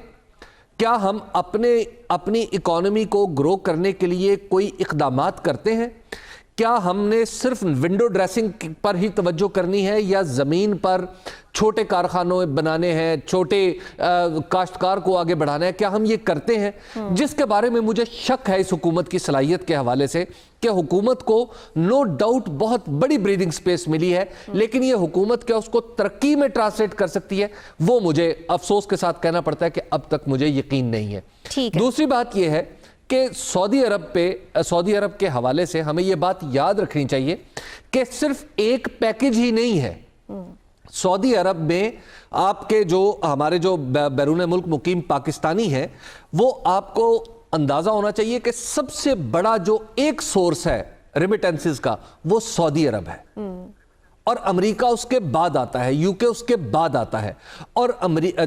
کیا ہم اپنی اکانومی کو گرو کرنے کے لیے کوئی اقدامات کرتے ہیں, کیا ہم نے صرف ونڈو ڈریسنگ پر ہی توجہ کرنی ہے یا زمین پر چھوٹے کارخانوں بنانے ہیں, چھوٹے کاشتکار کو آگے بڑھانا ہے, کیا ہم یہ کرتے ہیں؟ جس کے بارے میں مجھے شک ہے اس حکومت کی صلاحیت کے حوالے سے کہ حکومت کو نو ڈاؤٹ بہت بڑی بریدنگ سپیس ملی ہے, لیکن یہ حکومت کیا اس کو ترقی میں ٹرانسلیٹ کر سکتی ہے, وہ مجھے افسوس کے ساتھ کہنا پڑتا ہے کہ اب تک مجھے یقین نہیں ہے. دوسری بات یہ ہے کہ سعودی عرب کے حوالے سے ہمیں یہ بات یاد رکھنی چاہیے کہ صرف ایک پیکج ہی نہیں ہے. سعودی عرب میں آپ کے جو ہمارے جو بیرون ملک مقیم پاکستانی ہیں وہ آپ کو اندازہ ہونا چاہیے کہ سب سے بڑا جو ایک سورس ہے ریمیٹنسز کا وہ سعودی عرب ہے, اور امریکہ اس کے بعد آتا ہے, یو کے اس کے بعد آتا ہے. اور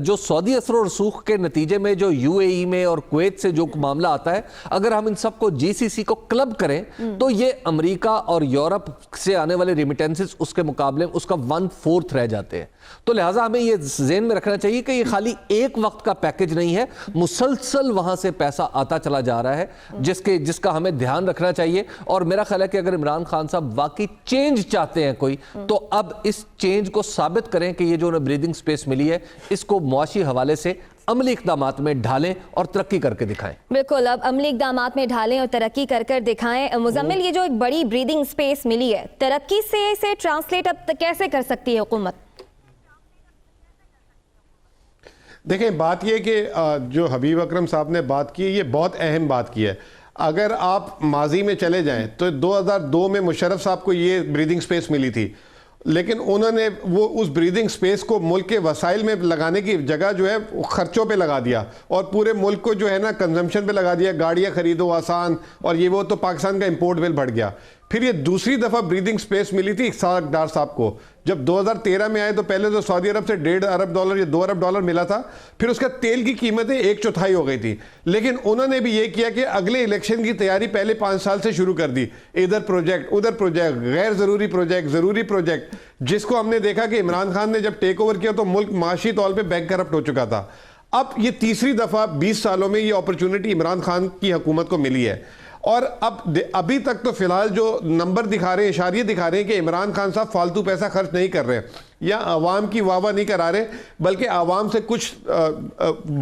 جو سعودی اثر و رسوخ کے نتیجے میں جو یو اے ای میں اور کویت سے جو معاملہ آتا ہے, اگر ہم ان سب کو جی سی سی کو کلب کریں تو یہ امریکہ اور یورپ سے آنے والے ریمیٹنسز اس کے مقابلے میں اس کا 1/4 رہ جاتے ہیں. تو لہٰذا ہمیں یہ ذہن میں رکھنا چاہیے کہ یہ خالی ایک وقت کا پیکج نہیں ہے, مسلسل وہاں سے پیسہ آتا چلا جا رہا ہے جس کا ہمیں دھیان رکھنا چاہیے. اور میرا خیال ہے کہ اگر عمران خان صاحب واقعی چینج چاہتے ہیں کوئی, تو اب اس چینج کو ثابت کریں کہ یہ جو انہیں بریدنگ سپیس ملی ہے اس کو معاشی حوالے سے عملی اقدامات میں ڈھالیں اور ترقی کر کے دکھائیں. بالکل, اب عملی اقدامات میں ڈھالیں اور ترقی کر دکھائیں. مزمل, یہ جو ایک بڑی بریدنگ سپیس ملی ہے, ترقی سے اسے ٹرانسلیٹ اب کیسے کر سکتی ہے حکومت؟ دیکھیں, بات یہ کہ جو حبیب اکرم صاحب نے بات کی یہ بہت اہم بات کی ہے. اگر آپ ماضی میں چلے جائیں تو 2002 میں مشرف صاحب کو یہ بریدنگ سپیس ملی تھی, لیکن انہوں نے وہ اس بریدنگ سپیس کو ملک کے وسائل میں لگانے کی جگہ جو ہے خرچوں پہ لگا دیا اور پورے ملک کو جو ہے نا کنزمپشن پہ لگا دیا, گاڑیاں خریدو آسان, اور یہ وہ, تو پاکستان کا امپورٹ بل بڑھ گیا. پھر یہ دوسری دفعہ بریدنگ سپیس ملی تھی اسحاق ڈار صاحب کو جب 2013 میں آئے, تو پہلے تو سعودی عرب سے $1.5 ارب یا $2 ارب ملا تھا, پھر اس کا تیل کی قیمتیں 1/4 ہو گئی تھی. لیکن انہوں نے بھی یہ کیا کہ اگلے الیکشن کی تیاری پہلے 5 سال سے شروع کر دی, ادھر پروجیکٹ ادھر پروجیکٹ, غیر ضروری پروجیکٹ, ضروری پروجیکٹ, جس کو ہم نے دیکھا کہ عمران خان نے جب ٹیک اوور کیا تو ملک معاشی طور پہ بینک کرپٹ ہو چکا تھا. اب یہ تیسری دفعہ 20 سالوں میں یہ اپرچونٹی عمران خان کی حکومت کو ملی ہے, اور ابھی تک تو فی الحال جو نمبر دکھا رہے ہیں, اشاریے دکھا رہے ہیں کہ عمران خان صاحب فالتو پیسہ خرچ نہیں کر رہے یا عوام کی واہ واہ نہیں کرا رہے, بلکہ عوام سے کچھ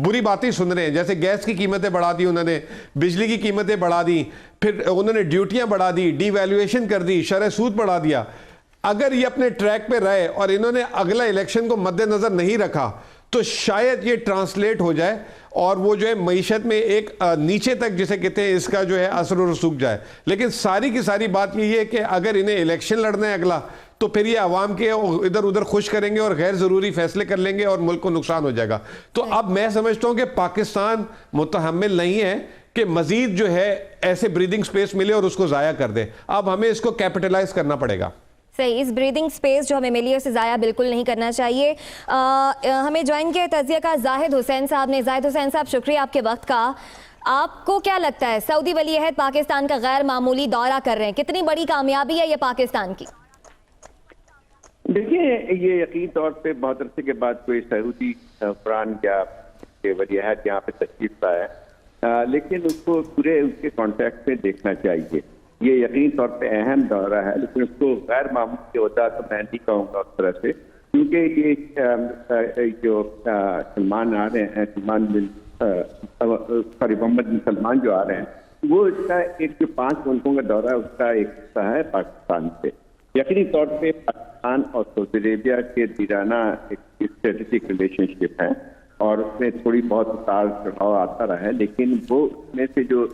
بری باتیں سن رہے ہیں. جیسے گیس کی قیمتیں بڑھا دی انہوں نے, بجلی کی قیمتیں بڑھا دی, پھر انہوں نے ڈیوٹیاں بڑھا دی, ڈی ویلیویشن کر دی, شرح سود بڑھا دیا. اگر یہ اپنے ٹریک پہ رہے اور انہوں نے اگلا الیکشن کو مد نظر نہیں رکھا تو شاید یہ ٹرانسلیٹ ہو جائے اور وہ جو ہے معیشت میں ایک نیچے تک جسے کہتے ہیں اس کا جو ہے اثر و رسوخ جائے. لیکن ساری کی ساری بات یہ ہے کہ اگر انہیں الیکشن لڑنا ہے اگلا, تو پھر یہ عوام کے ادھر ادھر خوش کریں گے اور غیر ضروری فیصلے کر لیں گے اور ملک کو نقصان ہو جائے گا. تو اب میں سمجھتا ہوں کہ پاکستان متحمل نہیں ہے کہ مزید جو ہے ایسے بریدنگ سپیس ملے اور اس کو ضائع کر دے. اب ہمیں اس کو کیپٹلائز کرنا پڑے گا. صحیح, اس بریدنگ سپیس جو ہمیں ملی ہے اسے ضائع بالکل نہیں کرنا چاہیے. ہمیں جوائن کیا تجزیہ کا زاہد حسین صاحب نے. زاہد حسین صاحب, شکریہ آپ کے وقت کا. آپ کو کیا لگتا ہے سعودی ولی عہد پاکستان کا غیر معمولی دورہ کر رہے ہیں, کتنی بڑی کامیابی ہے یہ پاکستان کی؟ دیکھیے, یہ یقین طور پہ بہت عرصے کے بعد کوئی سعودی فران یا ولی عہد یہاں پہ تشریف لایا ہے, لیکن اس کو پورے اس کے کانٹیکٹ میں دیکھنا چاہیے. یہ یقین طور پہ اہم دورہ ہے, لیکن اس کو غیر معمولی ہوتا تو میں نہیں کہوں گا اس طرح سے, کیونکہ یہ جو سلمان آ رہے ہیں، محمد بن سلمان جو آ رہے ہیں، وہ اس کا ایک جو 5 ملکوں کا دورہ ہے اس کا ایک حصہ ہے پاکستان سے. یقینی طور پہ پاکستان اور سعودی عربیہ کے دیرانہ ایک اسٹریٹجک ریلیشن شپ ہے اور اس میں تھوڑی بہت اتار چڑھاؤ آتا رہا ہے، لیکن وہ اس میں سے جو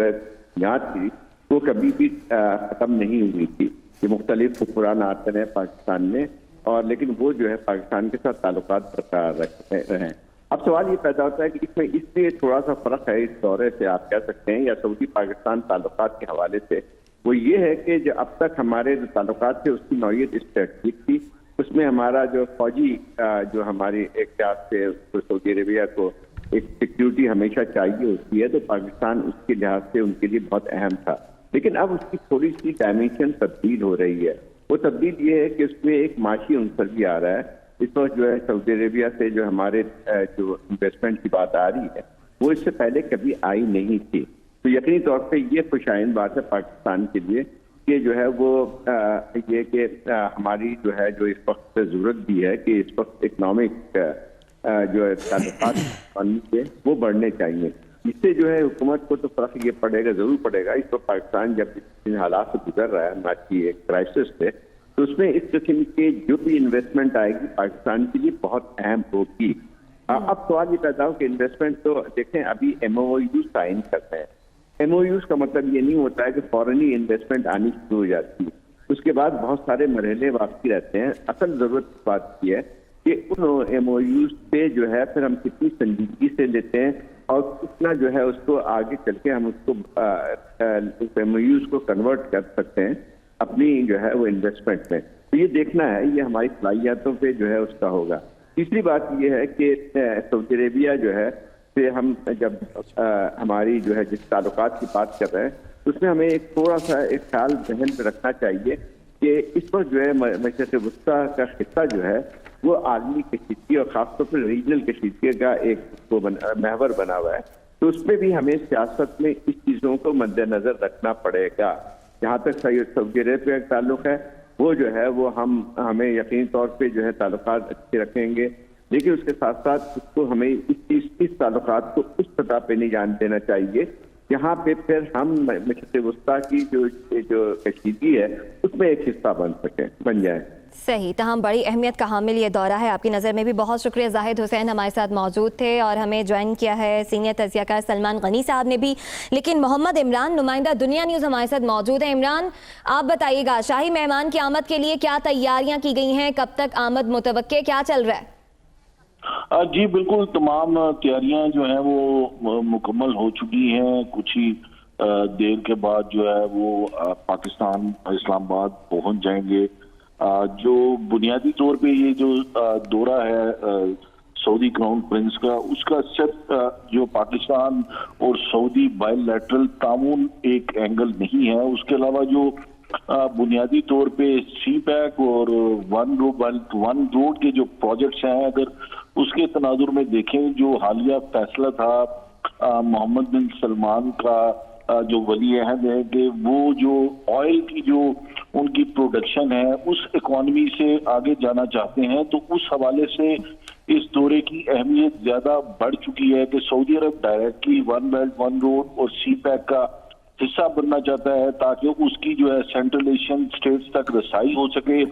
ہے بنیاد تھی وہ کبھی بھی ختم نہیں ہوئی تھی. یہ مختلف حکمران آتے رہے پاکستان میں، اور لیکن وہ جو ہے پاکستان کے ساتھ تعلقات برقرار رکھتے رہے. اب سوال یہ پیدا ہوتا ہے کہ اس میں اس لیے تھوڑا سا فرق ہے اس دورے سے آپ کہہ سکتے ہیں یا سعودی پاکستان تعلقات کے حوالے سے، وہ یہ ہے کہ جو اب تک ہمارے جو تعلقات تھے اس کی نوعیت اسٹریٹجک تھی. اس میں ہمارا جو فوجی جو ہماری ایک لحاظ سے سعودی عربیہ کو ایک سیکیورٹی ہمیشہ چاہیے ہوتی ہے، تو پاکستان اس کے لحاظ سے ان کے لیے بہت اہم تھا. لیکن اب اس کی تھوڑی سی ڈائمینشن تبدیل ہو رہی ہے. وہ تبدیل یہ ہے کہ اس میں ایک معاشی عنصر بھی آ رہا ہے. اس وقت جو ہے سعودی عربیہ سے جو ہمارے جو انویسٹمنٹ کی بات آ رہی ہے وہ اس سے پہلے کبھی آئی نہیں تھی. تو یقینی طور پہ یہ خوشائند بات ہے پاکستان کے لیے کہ جو ہے وہ یہ کہ ہماری جو ہے جو اس وقت ضرورت بھی ہے کہ اس وقت اکنامک جو ہے تعلقات کے وہ بڑھنے چاہیے. اس سے جو ہے حکومت کو تو فرق یہ پڑے گا، ضرور پڑے گا. اس وقت پاکستان جب ان حالات سے گزر رہا ہے معاشی ایک کرائسس سے، تو اس میں اس قسم کے جو بھی انویسٹمنٹ آئے گی پاکستان کے لیے بہت اہم ہوگی. اب سوال یہ پیدا ہو کہ انویسٹمنٹ تو دیکھیں ابھی MOU سائن کرتے ہیں. MOUs کا مطلب یہ نہیں ہوتا ہے کہ فوراً ہی انویسٹمنٹ آنی شروع ہو جاتی ہے. اس کے بعد بہت سارے مرحلے واقعی رہتے ہیں. اصل ضرورت اس بات کی ہے کہ ان MOUs سے جو ہے پھر ہم کتنی سنجیدگی سے لیتے ہیں اور کتنا جو ہے اس کو آگے چل کے ہم اس کو MOUs کو کنورٹ کر سکتے ہیں اپنی جو ہے وہ انویسٹمنٹ میں. تو یہ دیکھنا ہے، یہ ہماری صلاحیتوں پہ جو ہے اس کا ہوگا. تیسری بات یہ ہے کہ سعودی عربیہ جو ہے سے ہم جب ہماری جو ہے جس تعلقات کی بات کر رہے ہیں اس میں ہمیں ایک تھوڑا سا ایک خیال ذہن میں رکھنا چاہیے کہ اس وقت جو ہے مشرق وسطیٰ کا خطہ جو ہے وہ عالمی کشیدگی اور خاص طور پر ریجنل کشیدگی کا ایک محور بنا ہوا ہے. تو اس میں بھی ہمیں سیاست میں اس چیزوں کو مد نظر رکھنا پڑے گا. جہاں تک سعودی عربیہ کا تعلق ہے وہ جو ہے وہ ہمیں یقینی طور پہ جو ہے تعلقات اچھے رکھیں گے، لیکن اس کے ساتھ ساتھ اس کو ہمیں اس تعلقات کو اس سطح پہ نہیں جان دینا چاہیے جہاں پہ پھر ہم مشرق وسطیٰ کی جو کشیدگی ہے اس میں ایک حصہ بن جائیں. صحیح. تاہم بڑی اہمیت کا حامل یہ دورہ ہے آپ کی نظر میں بھی. بہت شکریہ. زاہد حسین ہمارے ساتھ موجود تھے اور ہمیں جوائن کیا ہے سینئر تجزیہ کار سلمان غنی صاحب نے بھی. لیکن محمد عمران نمائندہ دنیا نیوز ہمارے ساتھ موجود ہیں. عمران آپ بتائیے گا شاہی مہمان کی آمد کے لیے کیا تیاریاں کی گئی ہیں، کب تک آمد متوقع، کیا چل رہا ہے؟ جی بالکل، تمام تیاریاں جو ہیں وہ مکمل ہو چکی ہیں. کچھ ہی دیر کے بعد جو ہے وہ پاکستان اسلام آباد پہنچ جائیں گے. جو بنیادی طور پہ یہ جو دورہ ہے سعودی کراؤن پرنس کا، اس کا صرف جو پاکستان اور سعودی بائی لیٹرل تعاون ایک اینگل نہیں ہے، اس کے علاوہ جو بنیادی طور پہ سی پیک اور ون روڈ کے جو پروجیکٹس ہیں، اگر اس کے تناظر میں دیکھیں جو حالیہ فیصلہ تھا محمد بن سلمان کا جو ولی عہد ہے کہ وہ جو آئل کی جو ان کی پروڈکشن ہے اس اکانومی سے آگے جانا چاہتے ہیں، تو اس حوالے سے اس دورے کی اہمیت زیادہ بڑھ چکی ہے کہ سعودی عرب directly one belt one road اور سی پیک کا حصہ بننا چاہتا ہے تاکہ اس کی جو ہے سینٹرل ایشین اسٹیٹس تک رسائی ہو سکے.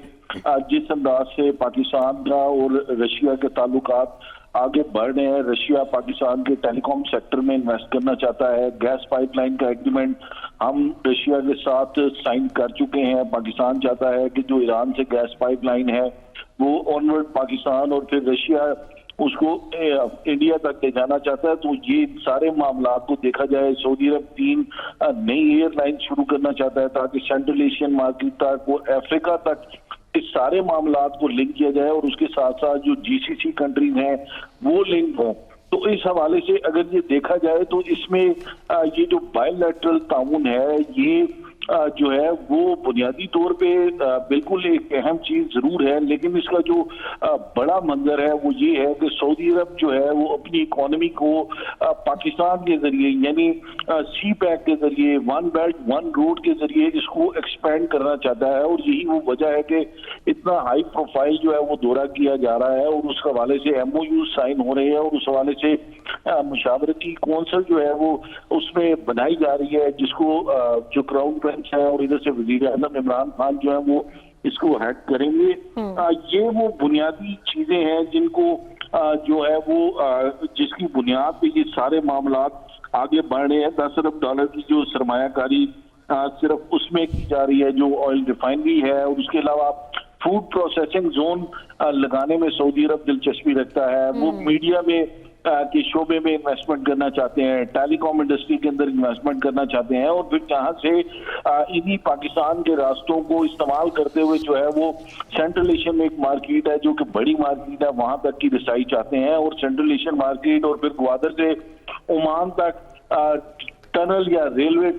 جس انداز سے پاکستان کا اور رشیا کے تعلقات آگے بڑھ رہے ہیں، رشیا پاکستان کے ٹیلی کام سیکٹر میں انویسٹ کرنا چاہتا ہے. گیس پائپ لائن کا ایگریمنٹ ہم رشیا کے ساتھ سائن کر چکے ہیں. پاکستان چاہتا ہے کہ جو ایران سے گیس پائپ لائن ہے وہ آنورڈ پاکستان اور پھر رشیا اس کو انڈیا تک لے جانا چاہتا ہے. تو یہ سارے معاملات کو دیکھا جائے، سعودی عرب 3 نئی ایئر لائن شروع کرنا چاہتا ہے تاکہ سینٹرل ایشین مارکیٹ تک اور افریقہ تک اس سارے معاملات کو لنک کیا جائے اور اس کے ساتھ ساتھ جو GCC کنٹریز ہیں وہ لنک ہوں. تو اس حوالے سے اگر یہ دیکھا جائے تو اس میں یہ جو بائی لیٹرل تعاون ہے یہ جو ہے وہ بنیادی طور پہ بالکل ایک اہم چیز ضرور ہے، لیکن اس کا جو بڑا منظر ہے وہ یہ ہے کہ سعودی عرب جو ہے وہ اپنی اکانومی کو پاکستان کے ذریعے یعنی سی پیک کے ذریعے، ون بیلٹ ون روڈ کے ذریعے اس کو ایکسپینڈ کرنا چاہتا ہے، اور یہی وہ وجہ ہے کہ اتنا ہائی پروفائل جو ہے وہ دورہ کیا جا رہا ہے، اور اس حوالے سے ایم او یو سائن ہو رہے ہیں، اور اس حوالے سے مشاورتی کونسل جو ہے وہ اس میں بنائی جا رہی ہے، جس کو جو کراؤن پرنس ہے اور ادھر سے وزیر اعظم عمران خان جو ہے وہ اس کو ہیڈ کریں گے۔ یہ وہ بنیادی چیزیں ہیں جن کو جو ہے وہ جس کی بنیاد پہ یہ سارے معاملات آگے بڑھ رہے ہیں۔ $10 ارب کی جو سرمایہ کاری صرف اس میں کی جا رہی ہے جو آئل ریفائنری ہے، اور اس کے علاوہ فوڈ پروسیسنگ زون لگانے میں سعودی عرب دلچسپی رکھتا ہے، وہ میڈیا میں کے شعبے میں انویسٹمنٹ کرنا چاہتے ہیں، ٹیلی کام انڈسٹری کے اندر انویسٹمنٹ کرنا چاہتے ہیں، اور پھر یہاں سے انہی پاکستان کے راستوں کو استعمال کرتے ہوئے جو ہے وہ سینٹرل ایشین میں ایک مارکیٹ ہے جو کہ بڑی مارکیٹ ہے، وہاں تک کی رسائی چاہتے ہیں، اور سینٹرل ایشین مارکیٹ اور پھر گوادر سے عمان تک ٹنل یا ریلوے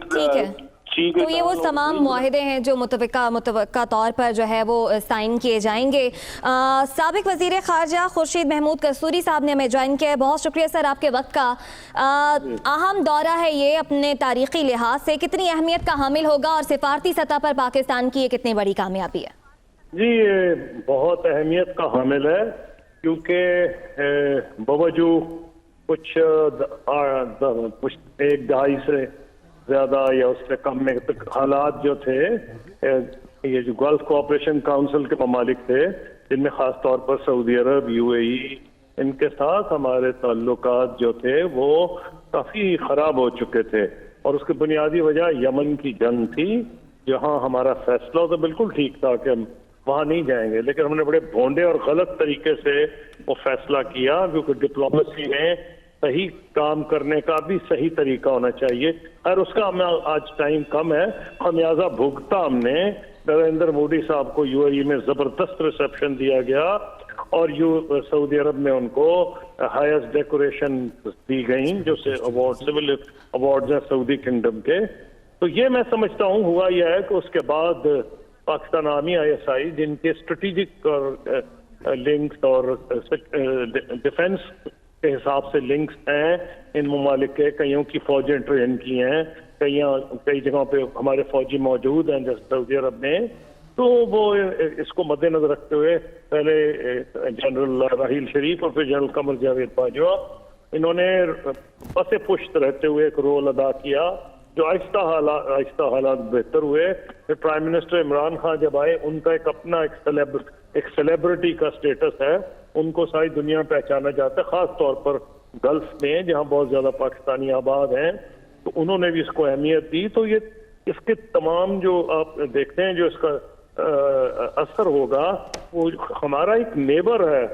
تو یہ وہ تمام معاہدے ہیں جو متوقع طور پر جو ہے وہ سائن کیے جائیں گے۔ سابق وزیر خارجہ خورشید محمود قصوری صاحب نے ہمیں جوائن کیا ہے، بہت شکریہ سر آپ کے وقت کا۔ اہم دورہ ہے یہ اپنے تاریخی لحاظ سے، کتنی اہمیت کا حامل ہوگا اور سفارتی سطح پر پاکستان کی یہ کتنی بڑی کامیابی ہے؟ جی یہ بہت اہمیت کا حامل ہے، کیونکہ بوجہ کچھ ایک دہائی سے زیادہ یا اس سے کم میں حالات جو تھے، یہ جو گلف کوآپریشن کاؤنسل کے ممالک تھے جن میں خاص طور پر سعودی عرب، یو اے ای، ان کے ساتھ ہمارے تعلقات جو تھے وہ کافی خراب ہو چکے تھے، اور اس کی بنیادی وجہ یمن کی جنگ تھی، جہاں ہمارا فیصلہ تو بالکل ٹھیک تھا کہ ہم وہاں نہیں جائیں گے، لیکن ہم نے بڑے بھونڈے اور غلط طریقے سے وہ فیصلہ کیا، کیونکہ ڈپلومیسی میں صحیح کام کرنے کا بھی صحیح طریقہ ہونا چاہیے۔ اور اس کا ہمیں آج ٹائم کم ہے، خمیازہ بھگتا ہم نے۔ نریندر مودی صاحب کو یو اے ای میں زبردست ریسیپشن دیا گیا، اور سعودی عرب میں ان کو ہائیسٹ ڈیکوریشن دی گئیں جو سول ایوارڈز ہیں سعودی کنگڈم کے۔ تو یہ میں سمجھتا ہوں ہوا یہ ہے کہ اس کے بعد پاکستان آرمی ISI جن کے اسٹریٹجک اور لنکس اور ڈیفنس کے حساب سے لنکس ہیں ان ممالک کے، کئیوں کی فوجیں ٹرین کی ہیں، کئی جگہوں پہ ہمارے فوجی موجود ہیں جیسے سعودی عرب میں، تو وہ اس کو مد نظر رکھتے ہوئے پہلے جنرل راحیل شریف اور پھر جنرل قمر جاوید باجوہ، انہوں نے پس پشت رہتے ہوئے ایک رول ادا کیا، جو آہستہ حالات بہتر ہوئے۔ پھر پرائم منسٹر عمران خان جب آئے، ان کا ایک اپنا ایک سیلیبریٹی کا سٹیٹس ہے، ان کو ساری دنیا پہچانا جاتا ہے، خاص طور پر گلف میں جہاں بہت زیادہ پاکستانی آباد ہیں، تو انہوں نے بھی اس کو اہمیت دی۔ تو یہ اس کے تمام جو آپ دیکھتے ہیں جو اس کا اثر ہوگا، وہ ہمارا ایک نیبر ہے،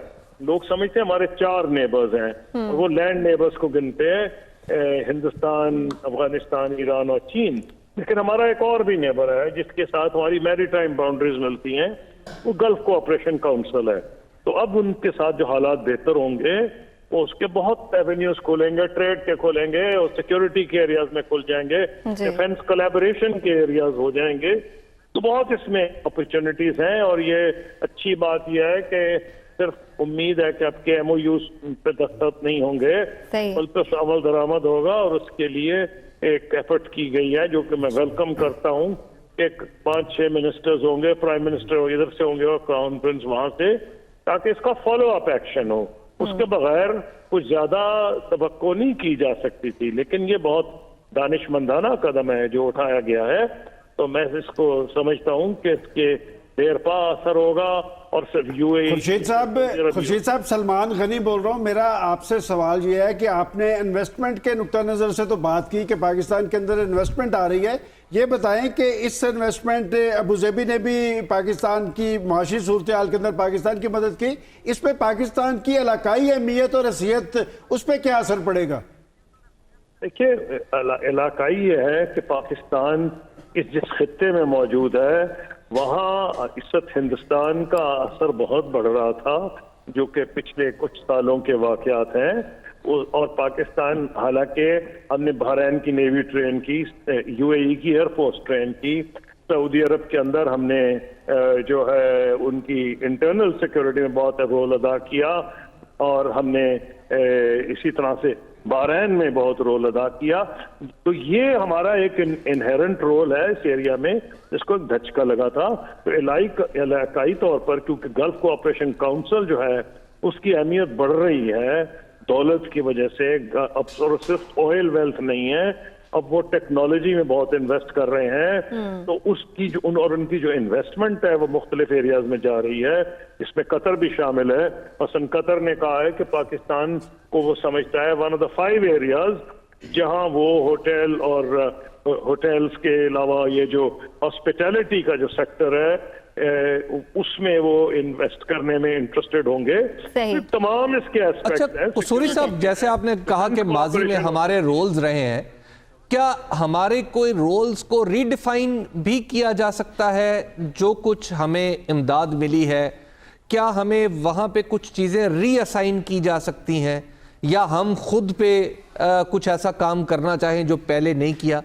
لوگ سمجھتے ہیں ہمارے 4 نیبرز ہیں، اور وہ لینڈ نیبرز کو گنتے ہیں، ہندوستان، افغانستان، ایران اور چین، لیکن ہمارا ایک اور بھی نیبر ہے جس کے ساتھ ہماری میری ٹائم باؤنڈریز ملتی ہیں، وہ گلف کوآپریشن کاؤنسل ہے۔ تو اب ان کے ساتھ جو حالات بہتر ہوں گے، وہ اس کے بہت ایونیوز کھولیں گے، ٹریڈ کے کھولیں گے، اور سیکیورٹی کے ایریاز میں کھل جائیں گے، ڈیفنس کولیبوریشن کے ایریاز ہو جائیں گے، تو بہت اس میں اپرچونٹیز ہیں۔ اور یہ اچھی بات یہ ہے کہ صرف امید ہے کہ اب کے ایم او یوز پہ دستخط نہیں ہوں گے، بلکہ عمل درآمد ہوگا، اور اس کے لیے ایک ایفرٹ کی گئی ہے جو کہ میں ویلکم کرتا ہوں۔ ایک 5-6 منسٹرز ہوں گے، پرائم منسٹر ادھر سے ہوں گے اور کراؤن پرنس وہاں سے، تاکہ اس کا فالو اپ ایکشن ہو۔ اس کے بغیر کچھ زیادہ توقع نہیں کی جا سکتی تھی، لیکن یہ بہت دانش مندانہ قدم ہے جو اٹھایا گیا ہے، تو میں اس کو سمجھتا ہوں کہ اس کے دیر پا اثر ہوگا۔ اور صرف یو اے خورشید صاحب سلمان غنی بول رہا ہوں، میرا آپ سے سوال یہ ہے کہ آپ نے انویسٹمنٹ کے نقطہ نظر سے تو بات کی کہ پاکستان کے اندر انویسٹمنٹ آ رہی ہے، یہ بتائیں کہ اس انویسٹمنٹ ابوظہبی نے بھی پاکستان کی معاشی صورتحال کے اندر پاکستان کی مدد کی، اس پہ پاکستان کی علاقائی اہمیت اور حیثیت اس پہ کیا اثر پڑے گا؟ دیکھیے علاقائی یہ ہے کہ پاکستان جس خطے میں موجود ہے وہاں اس وقت ہندوستان کا اثر بہت بڑھ رہا تھا، جو کہ پچھلے کچھ سالوں کے واقعات ہیں، اور پاکستان حالانکہ ہم نے بحرین کی نیوی ٹرین کی, یو اے ای کی ایئر فورس ٹرین کی, سعودی عرب کے اندر ہم نے جو ہے ان کی انٹرنل سیکورٹی میں بہت رول ادا کیا, اور ہم نے اسی طرح سے بحرین میں بہت رول ادا کیا. تو یہ ہمارا ایک انہیرنٹ رول ہے اس ایریا میں, جس کو ایک دھچکا لگا تھا. تو علاقائی طور پر کیونکہ گلف کوآپریشن کونسل جو ہے اس کی اہمیت بڑھ رہی ہے دولت کی وجہ سے. اب صرف آئل ویلتھ نہیں ہے, اب وہ ٹیکنالوجی میں بہت انویسٹ کر رہے ہیں. تو اس کی جو ان کی جو انویسٹمنٹ ہے وہ مختلف ایریاز میں جا رہی ہے, اس میں قطر بھی شامل ہے. مثلا قطر نے کہا ہے کہ پاکستان کو وہ سمجھتا ہے ون آف دا 5 ایریاز جہاں وہ ہوٹل اور ہوٹلز کے علاوہ یہ جو ہاسپٹیلٹی کا جو سیکٹر ہے اس میں وہ انویسٹ کرنے میں انٹرسٹڈ ہوں گے. تمام اس کے ایسپیکٹ ہیں. قصوری صاحب, جیسے آپ نے کہا کہ ماضی میں ہمارے رولز رہے ہیں, کیا ہمارے کوئی رولز کو ری ڈیفائن بھی کیا جا سکتا ہے؟ جو کچھ ہمیں امداد ملی ہے, کیا ہمیں وہاں پہ کچھ چیزیں ری اسائن کی جا سکتی ہیں, یا ہم خود پہ کچھ ایسا کام کرنا چاہیں جو پہلے نہیں کیا؟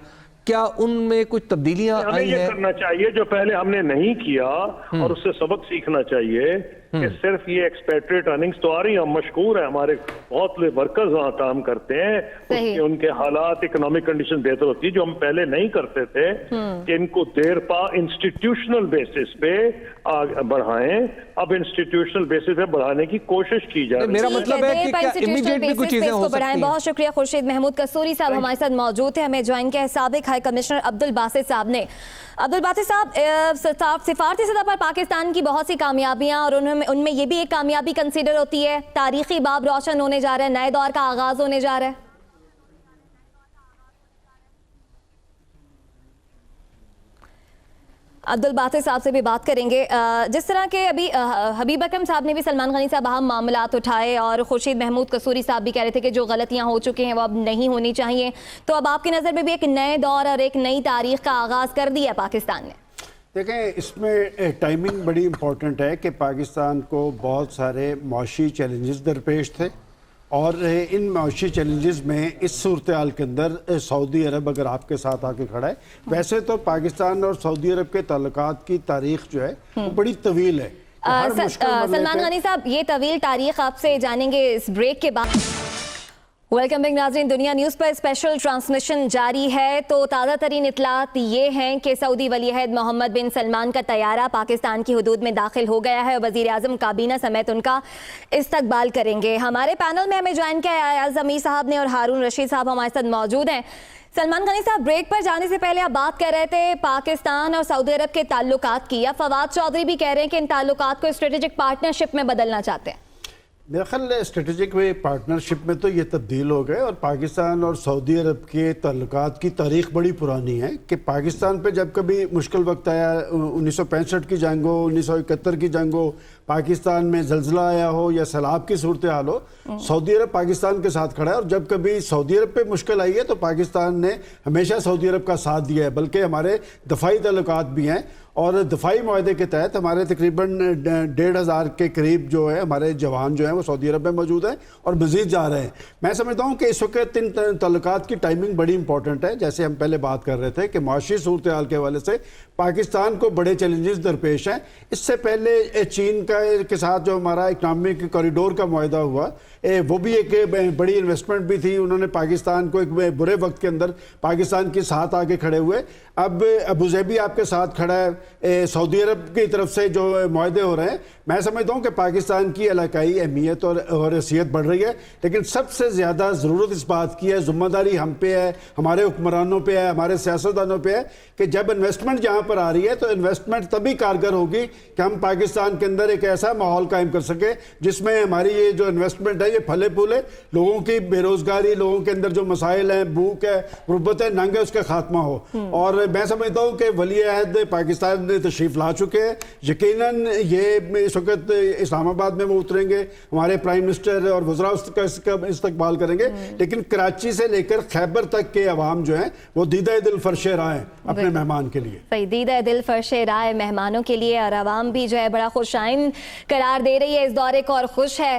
کیا ان میں کچھ تبدیلیاں آئی ہیں؟ ہمیں یہ کرنا چاہیے جو پہلے ہم نے نہیں کیا, اور اس سے سبق سیکھنا چاہیے کہ صرف یہ ایکسپیٹریٹ ارننگز تو آ رہی ہیں, ہم مشکور ہیں, ہمارے بہت ورکرز وہاں کام کرتے ہیں, ان کے حالات اکنامک کنڈیشن بہتر ہوتی ہے جو ہم پہلے نہیں کرتے تھے, کہ ان کو دیر پا انسٹیٹیوشنل بیسس پہ بڑھائیں. اب انسٹیٹیوشنل بیسس پہ بڑھانے کی کوشش کی جا رہی ہے. میرا مطلب ہے کہ کیا امیڈیٹلی کچھ چیزیں ہو سکتی ہیں. بہت شکریہ. خورشید محمود قصوری صاحب ہمارے ساتھ موجود ہیں, ہمیں جوائن کیا ہے سابق ہائی کمشنر عبدالباسط صاحب نے. عبدالباسط صاحب, سفارتی سطح پر پاکستان کی بہت سی کامیابیاں, اور ان میں یہ بھی ایک کامیابی کنسیڈر ہوتی ہے, تاریخی باب روشن ہونے جا رہا ہے, نئے دور کا آغاز ہونے جا رہا ہے. عبدالباسط صاحب سے بھی بات کریں گے. جس طرح کہ ابھی حبیب اکرم صاحب نے بھی سلمان غنی صاحب اہم معاملات اٹھائے, اور خورشید محمود قصوری صاحب بھی کہہ رہے تھے کہ جو غلطیاں ہو چکی ہیں وہ اب نہیں ہونی چاہیے. تو اب آپ کی نظر میں بھی ایک نئے دور اور ایک نئی تاریخ کا آغاز کر دیا پاکستان نے. دیکھیں, اس میں ٹائمنگ بڑی امپورٹنٹ ہے کہ پاکستان کو بہت سارے معاشی چیلنجز درپیش تھے, اور ان معاشی چیلنجز میں اس صورتحال کے اندر سعودی عرب اگر آپ کے ساتھ آ کے کھڑا ہے, ویسے تو پاکستان اور سعودی عرب کے تعلقات کی تاریخ جو ہے وہ بڑی طویل ہے. سلمان غنی صاحب, یہ طویل تاریخ آپ سے جانیں گے اس بریک کے بعد. ویلکم بیک ناظرین, دنیا نیوز پر اسپیشل ٹرانسمیشن جاری ہے. تو تازہ ترین اطلاعات یہ ہیں کہ سعودی ولی عہد محمد بن سلمان کا طیارہ پاکستان کی حدود میں داخل ہو گیا ہے, اور وزیر اعظم کابینہ سمیت ان کا استقبال کریں گے. ہمارے پینل میں ہمیں جوائن کیا ہے ایاز امیر صاحب نے, اور ہارون رشید صاحب ہمارے ساتھ موجود ہیں. سلمان غنی صاحب, بریک پر جانے سے پہلے آپ بات کر رہے تھے پاکستان اور سعودی عرب کے تعلقات کی. اب فواد چودھری بھی کہہ رہے ہیں کہ ان تعلقات کو اسٹریٹجک پارٹنرشپ میں بدلنا چاہتے ہیں. میرا خیال اسٹریٹجک پارٹنرشپ میں تو یہ تبدیل ہو گئے, اور پاکستان اور سعودی عرب کے تعلقات کی تاریخ بڑی پرانی ہے. کہ پاکستان پہ جب کبھی مشکل وقت آیا, 1965 کی جنگ ہو, 1971 کی جنگ ہو, پاکستان میں زلزلہ آیا ہو یا سیلاب کی صورتحال ہو, سعودی عرب پاکستان کے ساتھ کھڑا ہے. اور جب کبھی سعودی عرب پہ مشکل آئی ہے تو پاکستان نے ہمیشہ سعودی عرب کا ساتھ دیا ہے, بلکہ ہمارے دفاعی تعلقات بھی ہیں, اور دفاعی معاہدے کے تحت ہمارے تقریباً 1,500 کے قریب جو ہے ہمارے جوان جو ہیں وہ سعودی عرب میں موجود ہیں, اور مزید جا رہے ہیں. میں سمجھتا ہوں کہ اس وقت ان تعلقات کی ٹائمنگ بڑی امپورٹنٹ ہے. جیسے ہم پہلے بات کر رہے تھے کہ معاشی صورتحال کے حوالے سے پاکستان کو بڑے چیلنجز درپیش ہیں. اس سے پہلے چین کے ساتھ جو ہمارا اکنامک کوریڈور کا معاہدہ ہوا, وہ بھی ایک بڑی انویسٹمنٹ بھی تھی. انہوں نے پاکستان کو ایک برے وقت کے اندر پاکستان کے ساتھ آگے کھڑے ہوئے. اب ابوظہبی آپ کے ساتھ کھڑا ہے, سعودی عرب کی طرف سے جو معاہدے ہو رہے ہیں. میں سمجھتا ہوں کہ پاکستان کی علاقائی اہمیت اور حیثیت بڑھ رہی ہے, لیکن سب سے زیادہ ضرورت اس بات کی ہے, ذمہ داری ہم پہ ہے, ہمارے حکمرانوں پہ ہے, ہمارے سیاستدانوں پہ ہے, کہ جب انویسٹمنٹ جہاں پر آ رہی ہے تو انویسٹمنٹ تبھی کارگر ہوگی کہ ہم پاکستان کے اندر ایک ایسا ماحول قائم کر سکیں جس میں ہماری یہ جو انویسٹمنٹ ہے یہ پھلے پھولے, لوگوں کی بے روزگاری, لوگوں کے اندر جو مسائل ہیں, بھوک ہے, غربت ہے, ننگ ہے, اس کا خاتمہ ہو. اور میں سمجھتا ہوں کہ ولی عہد پاکستان نے تشریف لا چکے ہیں. یقیناً یہ اس وقت اسلام آباد میں وہ اتریں گے, ہمارے پرائم منسٹر اور وزراء اس کا استقبال کریں گے, لیکن کراچی سے لے کر خیبر تک کے عوام جو ہیں وہ دیدہ دل فرش راہ ہیں اپنے مہمان کے لیے. صحیح, دیدہ دل فرش راہ مہمانوں کے لیے, اور عوام بھی جو ہے بڑا خوش آئند قرار دے رہی ہے اس دورے کو اور خوش ہے.